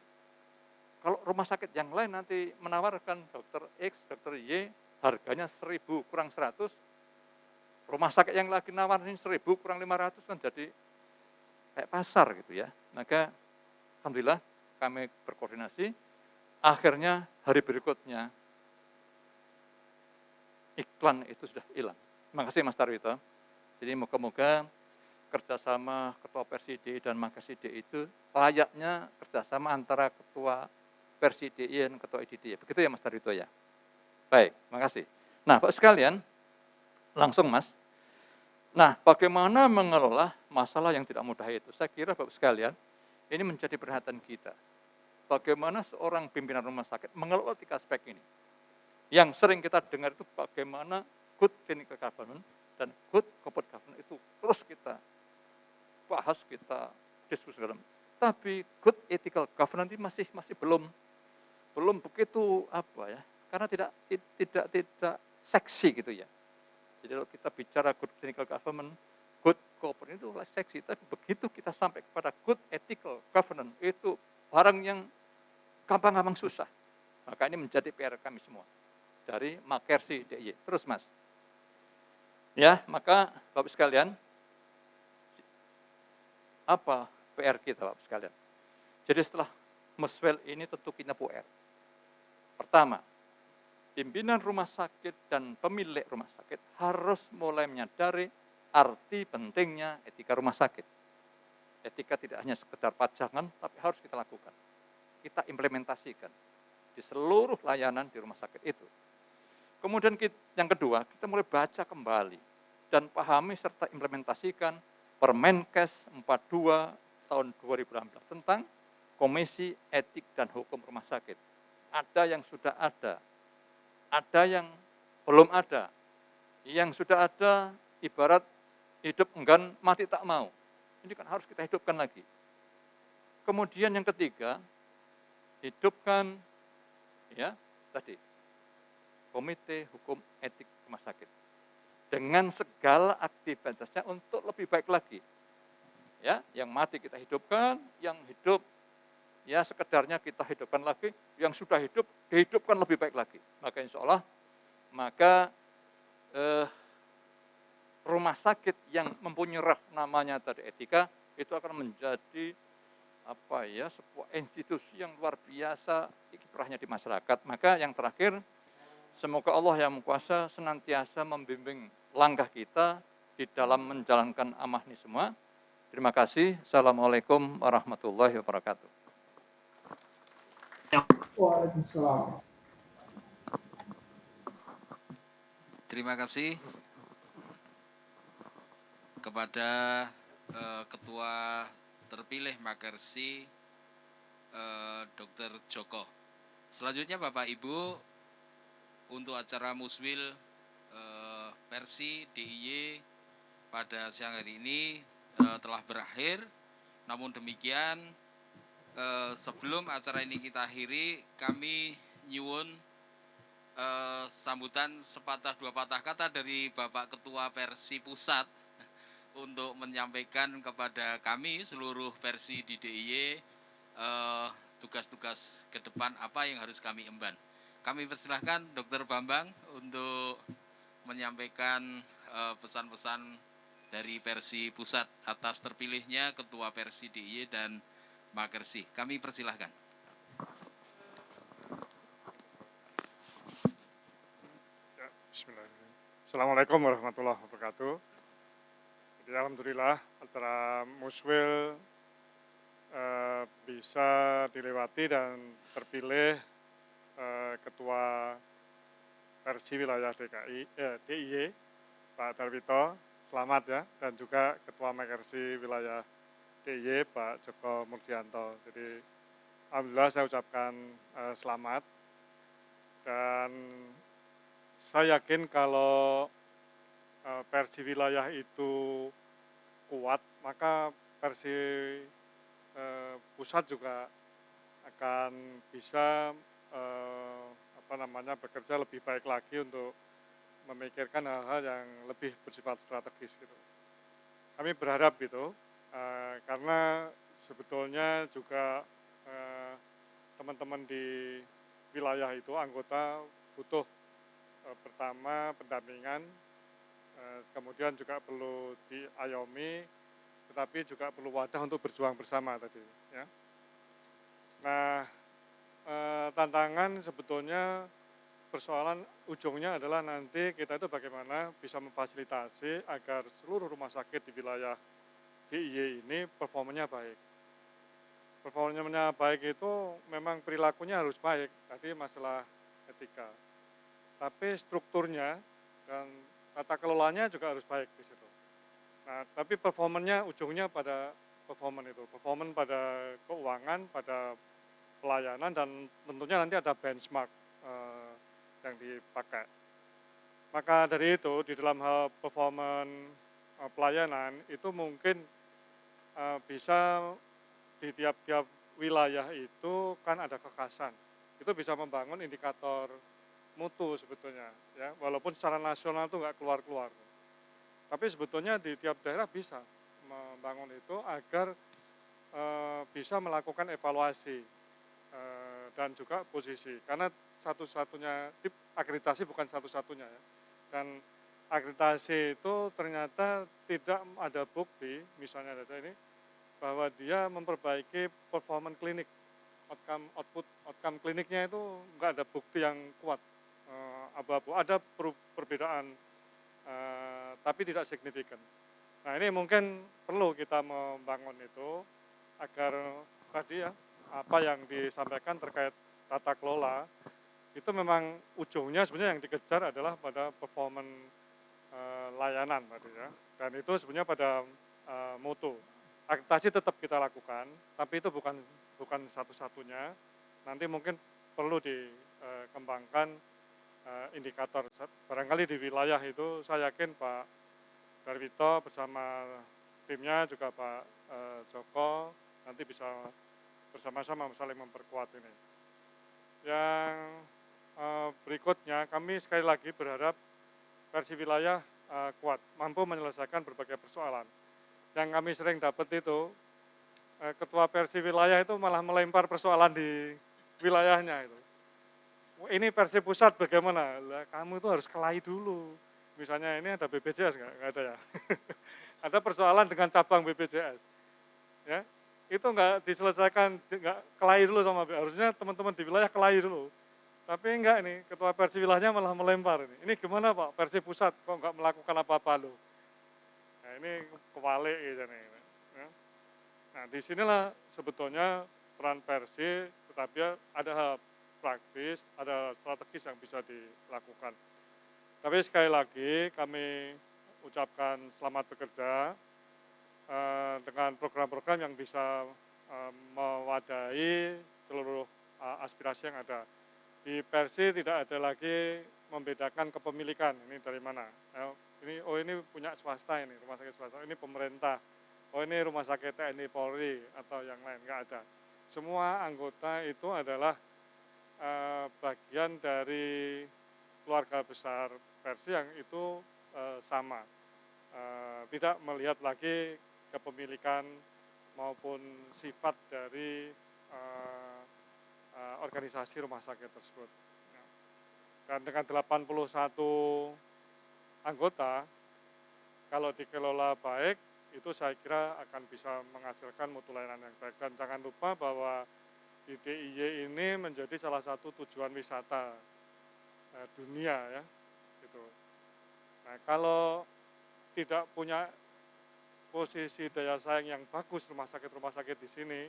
S4: Kalau rumah sakit yang lain nanti menawarkan dokter X, dokter Y, harganya 1.000 kurang 100, rumah sakit yang lagi nawarin 1.000 kurang 500 kan jadi kayak pasar gitu ya. Maka alhamdulillah kami berkoordinasi, akhirnya hari berikutnya iklan itu sudah hilang. Terima kasih Mas Darwito. Jadi moga-moga kerjasama Ketua Persi DIY dan Makasih DIY itu layaknya kerjasama antara Ketua Persi DIY dan Ketua IDD. Begitu ya Mas Darwito ya? Baik, makasih. Nah Pak sekalian, langsung Mas. Nah bagaimana mengelola masalah yang tidak mudah itu? Saya kira Bapak sekalian, ini menjadi perhatian kita. Bagaimana seorang pimpinan rumah sakit mengelola 3 aspek ini. Yang sering kita dengar itu bagaimana good clinical governance dan good corporate governance itu terus kita bahas, kita diskusi dalam. Tapi good ethical governance ini masih belum begitu apa ya? Karena tidak seksi gitu ya. Jadi kalau kita bicara good clinical governance, good corporate itu seksi. Tapi begitu kita sampai kepada good ethical governance itu barang yang gampang-gampang susah. Maka ini menjadi PR kami semua dari Makersi DIY. Terus Mas. Ya, maka Bapak sekalian, apa PR kita Bapak sekalian? Jadi setelah Muswel ini tentu kita PR. Pertama, pimpinan rumah sakit dan pemilik rumah sakit harus mulai menyadari arti pentingnya etika rumah sakit. Etika tidak hanya sekedar pajangan, tapi harus kita lakukan. Kita implementasikan di seluruh layanan di rumah sakit itu. Kemudian yang kedua, kita mulai baca kembali dan pahami serta implementasikan Permenkes 42 tahun 2016 tentang Komisi Etik dan Hukum Rumah Sakit. Ada yang sudah ada yang belum ada. Yang sudah ada ibarat hidup enggan, mati tak mau. Ini kan harus kita hidupkan lagi. Kemudian yang ketiga, hidupkan ya tadi Komite Hukum Etik Rumah Sakit dengan segala aktivitasnya untuk lebih baik lagi. Ya, yang mati kita hidupkan, yang hidup ya sekedarnya kita hidupkan lagi, yang sudah hidup dihidupkan lebih baik lagi. Maka insya Allah, maka rumah sakit yang mempunyai namanya tadi etika itu akan menjadi sebuah institusi yang luar biasa kiprahnya di masyarakat. Maka yang terakhir, semoga Allah yang Kuasa senantiasa membimbing langkah kita di dalam menjalankan amanah ini semua. Terima kasih. Assalamualaikum warahmatullahi wabarakatuh.
S7: Waalaikumsalam.
S11: Terima kasih kepada Ketua terpilih Makersi Dr. Joko. Selanjutnya Bapak Ibu, untuk acara Muswil Persi DIY pada siang hari ini telah berakhir. Namun demikian, sebelum acara ini kita akhiri, kami nyuwun sambutan sepatah dua patah kata dari Bapak Ketua Persi Pusat untuk menyampaikan kepada kami seluruh Persi di DIY tugas-tugas ke depan apa yang harus kami emban. Kami persilahkan Dr. Bambang untuk menyampaikan pesan-pesan dari Persi Pusat atas terpilihnya Ketua Persi DIY dan Makersi. Kami persilahkan.
S12: Ya, bismillahirrahmanirrahim. Assalamualaikum warahmatullahi wabarakatuh. Jadi alhamdulillah acara Muswil bisa dilewati dan terpilih Ketua Persi Wilayah DIY Pak Darwito, selamat ya, dan juga Ketua Makersi Wilayah DIY Pak Joko Murdianto. Jadi alhamdulillah saya ucapkan selamat, dan saya yakin kalau Persi wilayah itu kuat, maka Persi pusat juga akan bisa bekerja lebih baik lagi untuk memikirkan hal-hal yang lebih bersifat strategis gitu. Kami berharap gitu, karena sebetulnya juga teman-teman di wilayah itu anggota butuh pertama pendampingan, kemudian juga perlu diayomi, tetapi juga perlu wadah untuk berjuang bersama tadi. Ya. Nah, tantangan sebetulnya persoalan ujungnya adalah nanti kita itu bagaimana bisa memfasilitasi agar seluruh rumah sakit di wilayah DIY ini performanya baik. Performanya baik itu memang perilakunya harus baik, tadi masalah etika. Tapi strukturnya dan tata kelolanya juga harus baik di situ. Nah, tapi performanya ujungnya pada performance itu, performance pada keuangan, pada pelayanan, dan tentunya nanti ada benchmark yang dipakai. Maka dari itu di dalam hal performance pelayanan itu mungkin bisa di tiap-tiap wilayah itu kan ada kekhasan. Itu bisa membangun indikator mutu sebetulnya, ya, walaupun secara nasional itu nggak keluar-keluar. Tapi sebetulnya di tiap daerah bisa membangun itu agar bisa melakukan evaluasi dan juga posisi. Karena satu-satunya akreditasi bukan satu-satunya, ya. Dan akreditasi itu ternyata tidak ada bukti, misalnya ada ini, bahwa dia memperbaiki performance klinik, outcome kliniknya itu nggak ada bukti yang kuat, abu-abu. Ada perbedaan, tapi tidak signifikan. Nah ini mungkin perlu kita membangun itu agar tadi ya apa yang disampaikan terkait tata kelola itu memang ujungnya sebenarnya yang dikejar adalah pada performance layanan tadi ya, dan itu sebenarnya pada mutu. Akreditasi tetap kita lakukan, tapi itu bukan satu-satunya. Nanti mungkin perlu dikembangkan indikator. Barangkali di wilayah itu saya yakin Pak Darwito bersama timnya juga Pak Joko nanti bisa bersama-sama saling memperkuat ini. Yang berikutnya kami sekali lagi berharap versi wilayah kuat, mampu menyelesaikan berbagai persoalan. Yang kami sering dapat itu, ketua versi wilayah itu malah melempar persoalan di wilayahnya itu. Ini versi pusat bagaimana? Lah, kamu itu harus kelahi dulu. Misalnya ini ada BPJS nggak ada ya? Ada persoalan dengan cabang BPJS. Ya, itu nggak diselesaikan, nggak kelahi dulu sama harusnya teman-teman di wilayah kelahi dulu. Tapi enggak nih, ketua versi wilayahnya malah melempar ini. Ini gimana Pak, versi pusat kok nggak melakukan apa-apa loh. Nah ini kebalik gitu nih. Ya. Nah disinilah sebetulnya peran versi, tetapi ada hal praktis, ada strategis yang bisa dilakukan. Tapi sekali lagi kami ucapkan selamat bekerja dengan program-program yang bisa mewadahi seluruh aspirasi yang ada. Di versi tidak ada lagi membedakan kepemilikan, ini dari mana. Ini punya swasta ini, rumah sakit swasta, ini pemerintah. Oh ini rumah sakit TNI Polri atau yang lain, nggak ada. Semua anggota itu adalah bagian dari keluarga besar versi yang itu sama. Tidak melihat lagi kepemilikan maupun sifat dari organisasi rumah sakit tersebut. Dan dengan 81 anggota, kalau dikelola baik, itu saya kira akan bisa menghasilkan mutu layanan yang baik. Dan jangan lupa bahwa di DIY ini menjadi salah satu tujuan wisata dunia ya. Gitu. Nah kalau tidak punya posisi daya saing yang bagus rumah sakit di sini,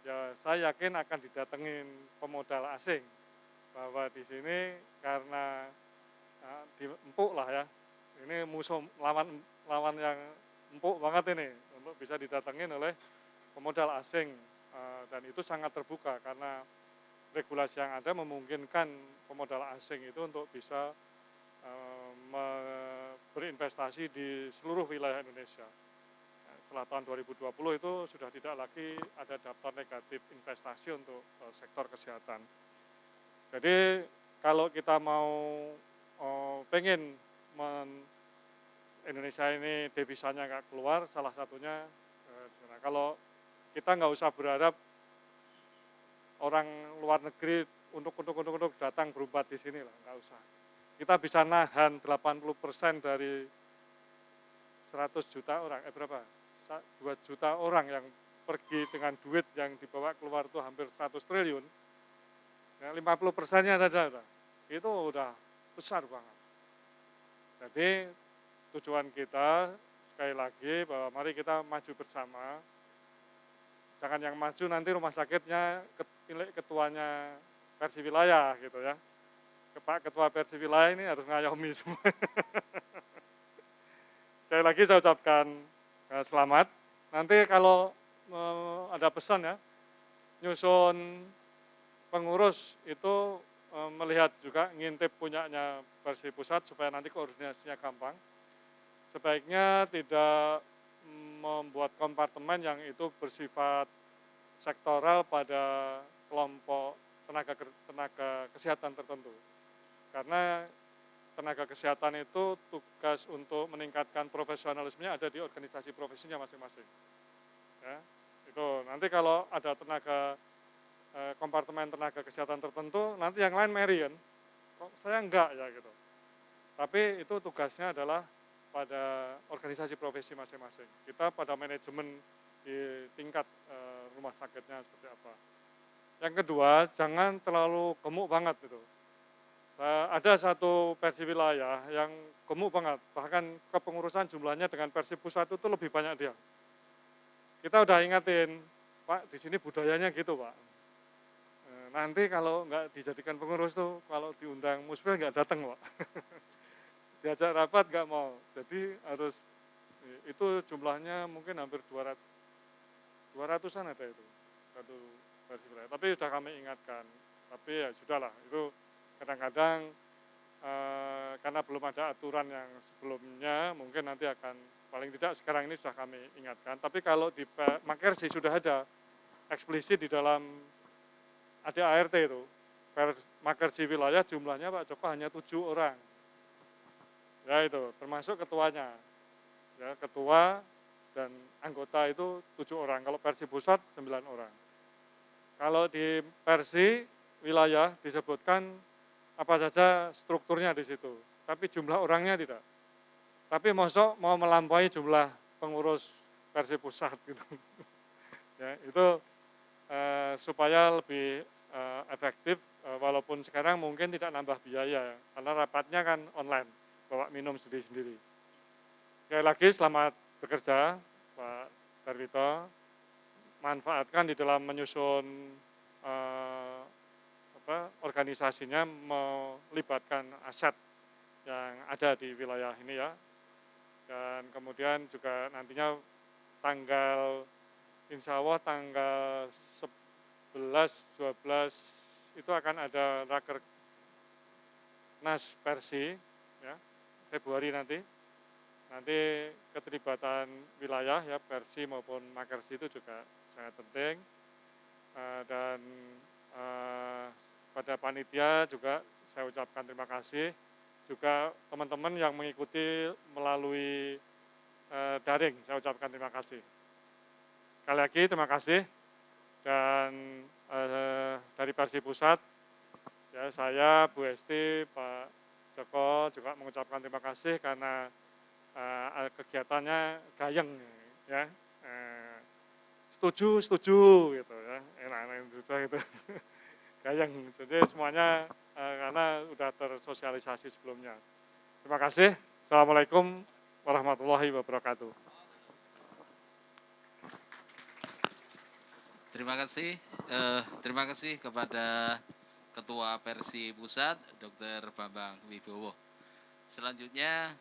S12: ya saya yakin akan didatengin pemodal asing, bahwa di sini karena empuk lah ya, ini musuh lawan yang empuk banget ini untuk bisa didatengin oleh pemodal asing, dan itu sangat terbuka karena regulasi yang ada memungkinkan pemodal asing itu untuk bisa berinvestasi di seluruh wilayah Indonesia. Setelah tahun 2020 itu sudah tidak lagi ada daftar negatif investasi untuk sektor kesehatan. Jadi kalau kita mau pengen Indonesia ini devisanya nggak keluar, salah satunya kalau kita nggak usah berharap orang luar negeri untuk datang berobat di sini lah, nggak usah. Kita bisa nahan 80% dari 100 juta orang, berapa? 2 juta orang yang pergi dengan duit yang dibawa keluar itu hampir 100 triliun, ya 50%-nya saja, itu udah besar banget. Jadi tujuan kita sekali lagi bahwa mari kita maju bersama, jangan yang maju nanti rumah sakitnya milik ketuanya versi wilayah gitu ya. Pak Ketua versi wilayah ini harus ngayomi semua. Sekali lagi saya ucapkan selamat. Nanti kalau ada pesan ya, nyusun pengurus itu melihat juga ngintip punyanya versi pusat supaya nanti koordinasinya gampang. Sebaiknya tidak membuat kompartemen yang itu bersifat sektoral pada kelompok tenaga kesehatan tertentu. Karena tenaga kesehatan itu tugas untuk meningkatkan profesionalismenya ada di organisasi profesinya masing-masing. Ya, itu nanti kalau ada kompartemen tenaga kesehatan tertentu, nanti yang lain meri kan, kok saya enggak ya gitu. Tapi itu tugasnya adalah pada organisasi profesi masing-masing. Kita pada manajemen di tingkat rumah sakitnya seperti apa. Yang kedua, jangan terlalu gemuk banget gitu. Ada satu Persi wilayah yang gemuk banget, bahkan kepengurusan jumlahnya dengan Persi pusat itu lebih banyak dia. Kita udah ingetin, Pak, di sini budayanya gitu, Pak. Nanti kalau nggak dijadikan pengurus tuh, kalau diundang musfil nggak datang, Pak. Diajak rapat nggak mau. Jadi harus, itu jumlahnya mungkin hampir 200-an ada itu, satu Persi wilayah. Tapi sudah kami ingatkan, tapi ya sudahlah, itu kadang-kadang karena belum ada aturan yang sebelumnya, mungkin nanti akan, paling tidak sekarang ini sudah kami ingatkan. Tapi kalau di Makersi sudah ada eksplisit di dalam ADART itu, Makersi wilayah jumlahnya Pak Joko hanya 7 orang. Ya itu, termasuk ketuanya. Ya, ketua dan anggota itu 7 orang, kalau Persi pusat 9 orang. Kalau di Persi wilayah disebutkan apa saja strukturnya di situ, tapi jumlah orangnya tidak. Tapi mosok mau melampaui jumlah pengurus Persi pusat gitu. Ya, itu supaya lebih efektif, walaupun sekarang mungkin tidak nambah biaya, karena rapatnya kan online, bawa minum sendiri-sendiri. Sekali lagi selamat bekerja Pak Darwito, manfaatkan di dalam menyusun organisasinya, melibatkan aset yang ada di wilayah ini ya. Dan kemudian juga nantinya tanggal, insya Allah tanggal 11-12 itu akan ada Rakernas Persi ya, Februari nanti. Nanti keterlibatan wilayah ya, Persi maupun Makersi itu juga sangat penting. Dan pada panitia juga saya ucapkan terima kasih, juga teman-teman yang mengikuti melalui daring, saya ucapkan terima kasih. Sekali lagi terima kasih, dan dari Persi Pusat, ya saya, Bu Esti, Pak Joko juga mengucapkan terima kasih karena kegiatannya gayeng ya, setuju gitu ya, enak-enak gitu. Gayeng, jadi semuanya karena sudah tersosialisasi sebelumnya. Terima kasih. Assalamualaikum warahmatullahi wabarakatuh.
S11: Terima kasih kepada Ketua Persi Pusat, Dr. Bambang Wibowo. Selanjutnya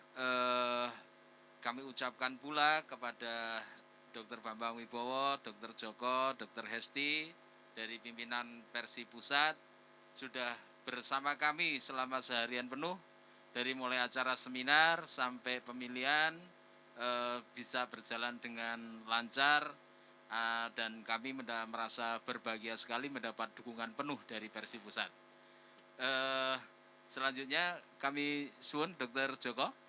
S11: kami ucapkan pula kepada Dr. Bambang Wibowo, Dr. Joko, Dr. Hesti dari pimpinan Persi Pusat sudah bersama kami selama seharian penuh, dari mulai acara seminar sampai pemilihan bisa berjalan dengan lancar, dan kami merasa berbahagia sekali mendapat dukungan penuh dari Persi Pusat. Selanjutnya kami suwun Dr. Joko.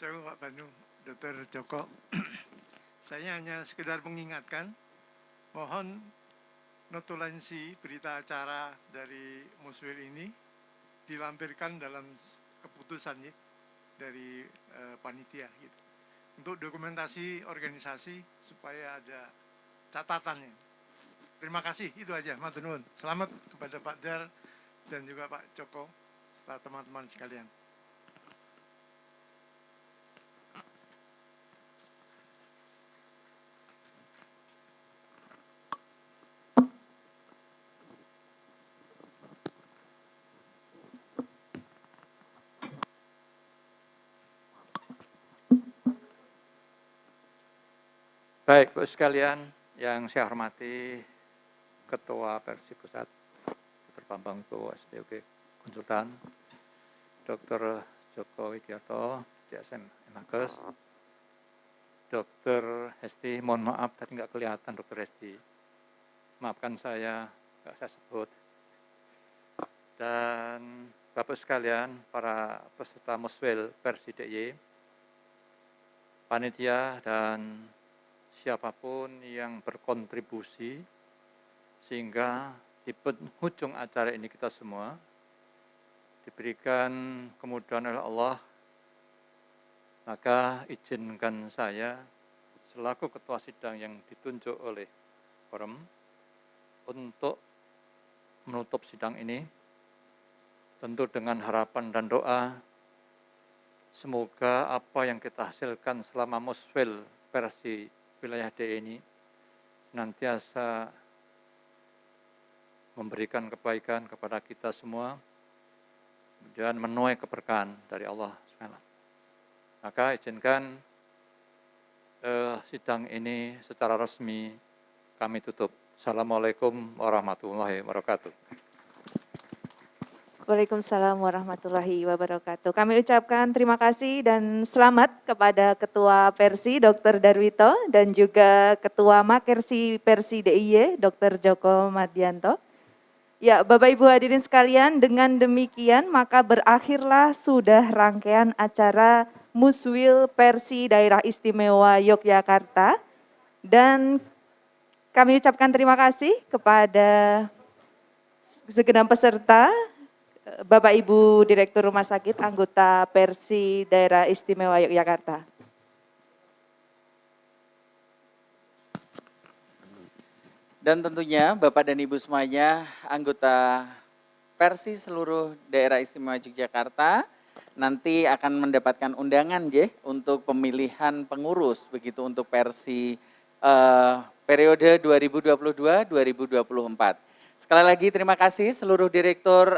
S9: Saya Pak Bandung, Dr. Joko. Saya hanya sekedar mengingatkan, mohon notulensi berita acara dari Muswil ini dilampirkan dalam keputusan ya, dari panitia gitu. Untuk dokumentasi organisasi supaya ada catatannya. Terima kasih, itu aja. Matur nuwun. Selamat kepada Pak Dar dan juga Pak Joko serta teman-teman sekalian.
S4: Baik, Bu sekalian, yang saya hormati Ketua Persi Pusat, Dr. Bambang Wibowo, SPOG Konsultan, Dr. Joko Widiarto, DSM Emakes, Dr. Hesti, mohon maaf tadi nggak kelihatan Dr. Hesti, maafkan saya, nggak saya sebut, dan Bapak sekalian, para peserta Muswil Persi DIY, panitia dan siapapun yang berkontribusi sehingga di penghujung acara ini kita semua diberikan kemudahan oleh Allah. Maka izinkan saya selaku ketua sidang yang ditunjuk oleh forum untuk menutup sidang ini, tentu dengan harapan dan doa semoga apa yang kita hasilkan selama Muswil versi wilayah DE ini senantiasa memberikan kebaikan kepada kita semua dan menuai keberkahan dari Allah SWT. Maka izinkan sidang ini secara resmi kami tutup. Assalamualaikum warahmatullahi wabarakatuh.
S2: Waalaikumsalam warahmatullahi wabarakatuh. Kami ucapkan terima kasih dan selamat kepada Ketua Persi Dr. Darwito dan juga Ketua Makersi Persi DIY Dr. Joko Mardianto. Ya, Bapak Ibu hadirin sekalian, dengan demikian maka berakhirlah sudah rangkaian acara Muswil Persi Daerah Istimewa Yogyakarta. Dan kami ucapkan terima kasih kepada segenap peserta, Bapak Ibu Direktur Rumah Sakit, anggota Persi Daerah Istimewa Yogyakarta.
S1: Dan tentunya Bapak dan Ibu semuanya, anggota Persi seluruh Daerah Istimewa Yogyakarta, nanti akan mendapatkan undangan untuk pemilihan pengurus begitu untuk Persi periode 2022-2024. Sekali lagi terima kasih seluruh Direktur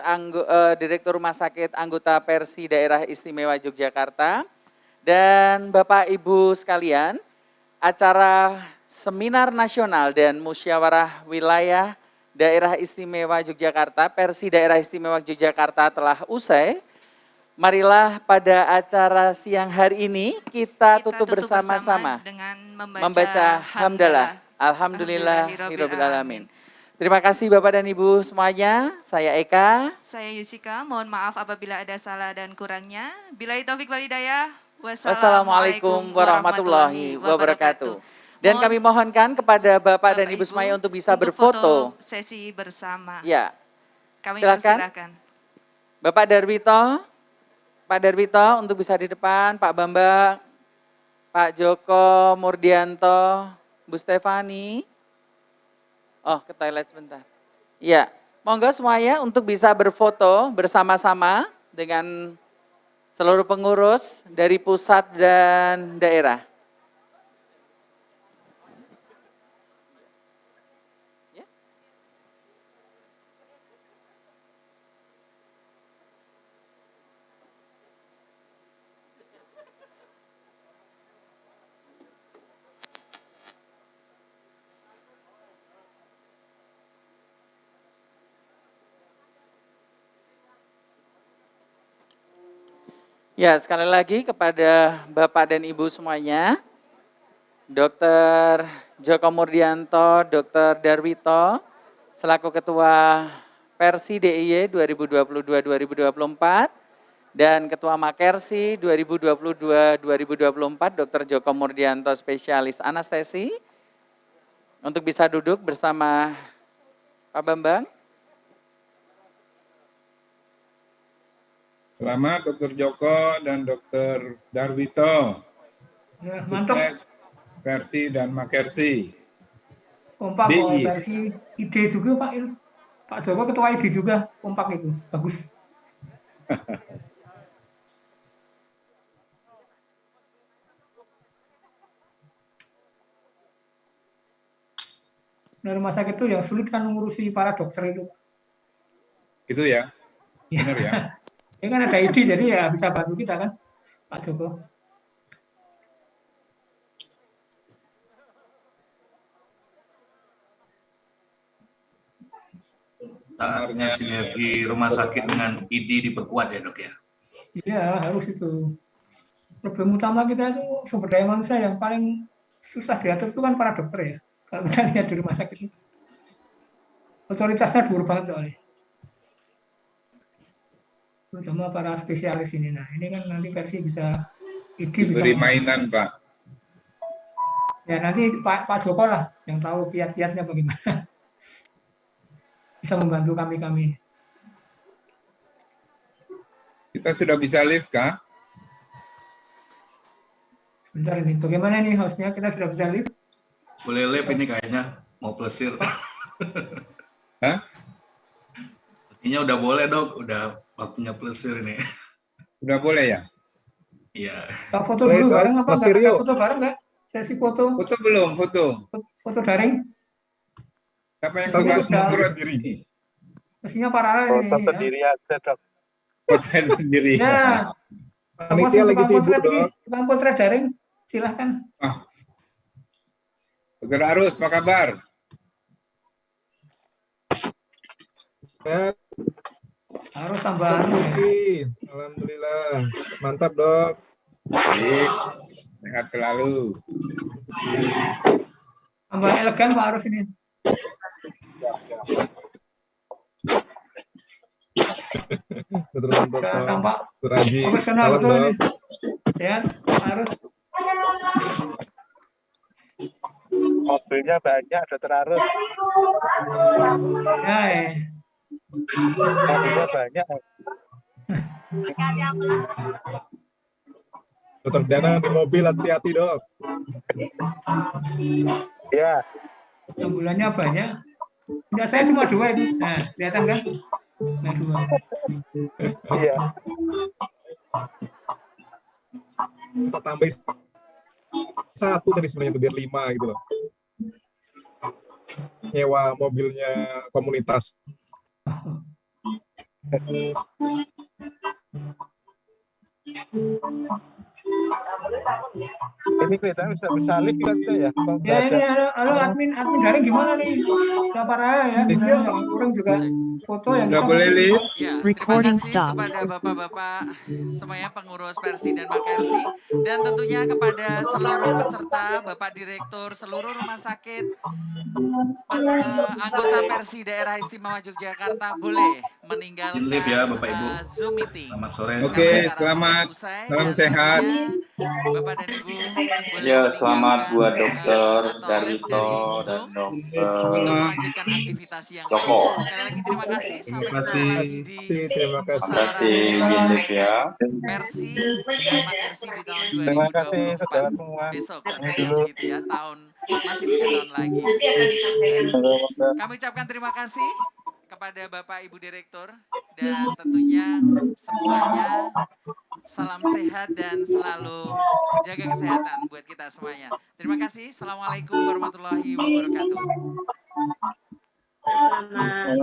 S1: Rumah Sakit anggota Persi Daerah Istimewa Yogyakarta dan Bapak Ibu sekalian, acara Seminar Nasional dan Musyawarah Wilayah Daerah Istimewa Yogyakarta, Persi Daerah Istimewa Yogyakarta telah usai. Marilah pada acara siang hari ini kita tutup bersama-sama
S2: dengan
S1: membaca hamdalah. Alhamdulillahirabbil alamin. Terima kasih Bapak dan Ibu semuanya. Saya Eka.
S2: Saya Yusika. Mohon maaf apabila ada salah dan kurangnya. Billahi taufik wal hidayah.
S1: Wassalamualaikum warahmatullahi wabarakatuh. Dan kami mohonkan kepada Bapak dan Ibu semuanya untuk bisa berfoto.
S2: Sesi bersama.
S1: Ya.
S2: Kami
S1: Silakan.
S2: persilakan.
S1: Bapak Darwito. Pak Darwito untuk bisa di depan, Pak Bambang, Pak Joko Murdianto, Bu Stefani. Oh, ke toilet sebentar. Iya, monggo semuanya untuk bisa berfoto bersama-sama dengan seluruh pengurus dari pusat dan daerah. Ya, sekali lagi kepada Bapak dan Ibu semuanya, Dr. Joko Murdianto, Dr. Darwito, selaku Ketua Persi DIY 2022-2024, dan Ketua Makersi 2022-2024, Dr. Joko Murdianto, spesialis anestesi, untuk bisa duduk bersama Pak Bambang.
S13: Selamat Dr. Joko dan Dr. Darwito.
S7: Ya, mantap.
S13: Sukses Persi dan Makersi.
S7: Kompak kok, Persi ide juga Pak. Pak Joko ketua ide juga, kompak itu. Bagus. Nah, rumah sakit itu yang sulit kan mengurusi para dokter itu.
S13: Itu ya, benar ya.
S7: Ini kan ada ide, jadi ya bisa bantu kita kan, Pak Joko.
S14: Saatnya sinergi rumah sakit dengan ID diperkuat ya dok ya?
S7: Iya, harus itu. Problem utama kita itu sumber daya manusia yang paling susah diatur itu kan para dokter ya. Kalau kita lihat di rumah sakit itu. Otoritasnya dhuwur banget soalnya. Terutama para spesialis ini. Nah, ini kan nanti Persi bisa
S13: diberi mainan, Pak.
S7: Ya, nanti Pak Joko lah yang tahu kiat-kiatnya bagaimana. bisa membantu kami.
S13: Kita sudah bisa live kah?
S7: Bentar ini, bagaimana nih hostnya? Kita sudah bisa live?
S14: Boleh live ini kayaknya mau plesir.
S13: Hah?
S14: Artinya udah boleh dok, udah waktunya plesir ini.
S13: Udah boleh ya?
S14: Iya.
S7: Kita foto dulu bareng apa enggak? Kita foto bareng enggak? Sesi foto.
S13: Foto belum, foto.
S7: Foto daring.
S13: Siapa yang suka foto sendiri?
S7: Mestinya paralel ini.
S15: Foto sendiri aja dok.
S13: Foto sendiri.
S7: Ya.
S15: Panitia lagi sibuk dok.
S7: Tukang potret daring, silahkan.
S13: Dokter Arus, apa kabar?
S7: Harus tambahan.
S15: Alhamdulillah, mantap dok.
S13: Baik, sehat selalu.
S7: Tambah elegan Pak Arus ini. Tampak
S15: Suraji,
S7: profesional
S15: salam
S7: betul
S15: dok.
S7: ini. Ya, Pak Arus.
S15: Mobilnya banyak, Dokter Arus.
S7: Ya,
S15: Mobilnya banyak. Dokter Dana di mobil, hati-hati dok. Ya.
S7: Bulannya banyak. Enggak, saya cuma 2 itu. Nah, kelihatan kan? Nah, 2.
S15: Iya. Kita tambah 1 tadi sebenarnya itu biar 5 gitu loh. Nyewa mobilnya komunitas. Ini kelihatan bisa live kan saya?
S7: Ya ini halo admin daring gimana nih? Udah parah ya sebenarnya yang kurang juga foto yang
S13: Nggak boleh live.
S1: Ya, terima kasih kepada bapak-bapak semuanya pengurus Persi dan Makersi, dan tentunya kepada seluruh peserta, Bapak Direktur, seluruh rumah sakit, anggota Persi Daerah Istimewa Yogyakarta boleh meninggalkan
S14: Live ya Bapak Ibu.
S1: Zoom meeting.
S14: Selamat sore.
S13: Oke, selamat. Salam sehat.
S1: Bapak dan Ibu boleh
S16: Ya, selamat buat Dokter
S1: atau
S16: Darwito
S1: live dari
S16: dan
S1: Zoom untuk
S16: Dokter
S1: melanjutkan aktivitas yang
S16: Joko.
S1: lain. Sekali lagi terima kasih. Sampai ketemu lagi di
S15: Terima kasih.
S16: Terima kasih, Yunif ya.
S1: Persi dan Makersi di tahun
S15: Terima kasih
S1: 2024
S15: saudara semua.
S1: besok katanya begitu ya, masih 3 tahun lagi. Kami ucapkan terima kasih kepada Bapak Ibu Direktur dan tentunya semuanya salam sehat dan selalu jaga kesehatan buat kita semuanya. Terima kasih. Assalamualaikum warahmatullahi wabarakatuh.
S17: Selamat.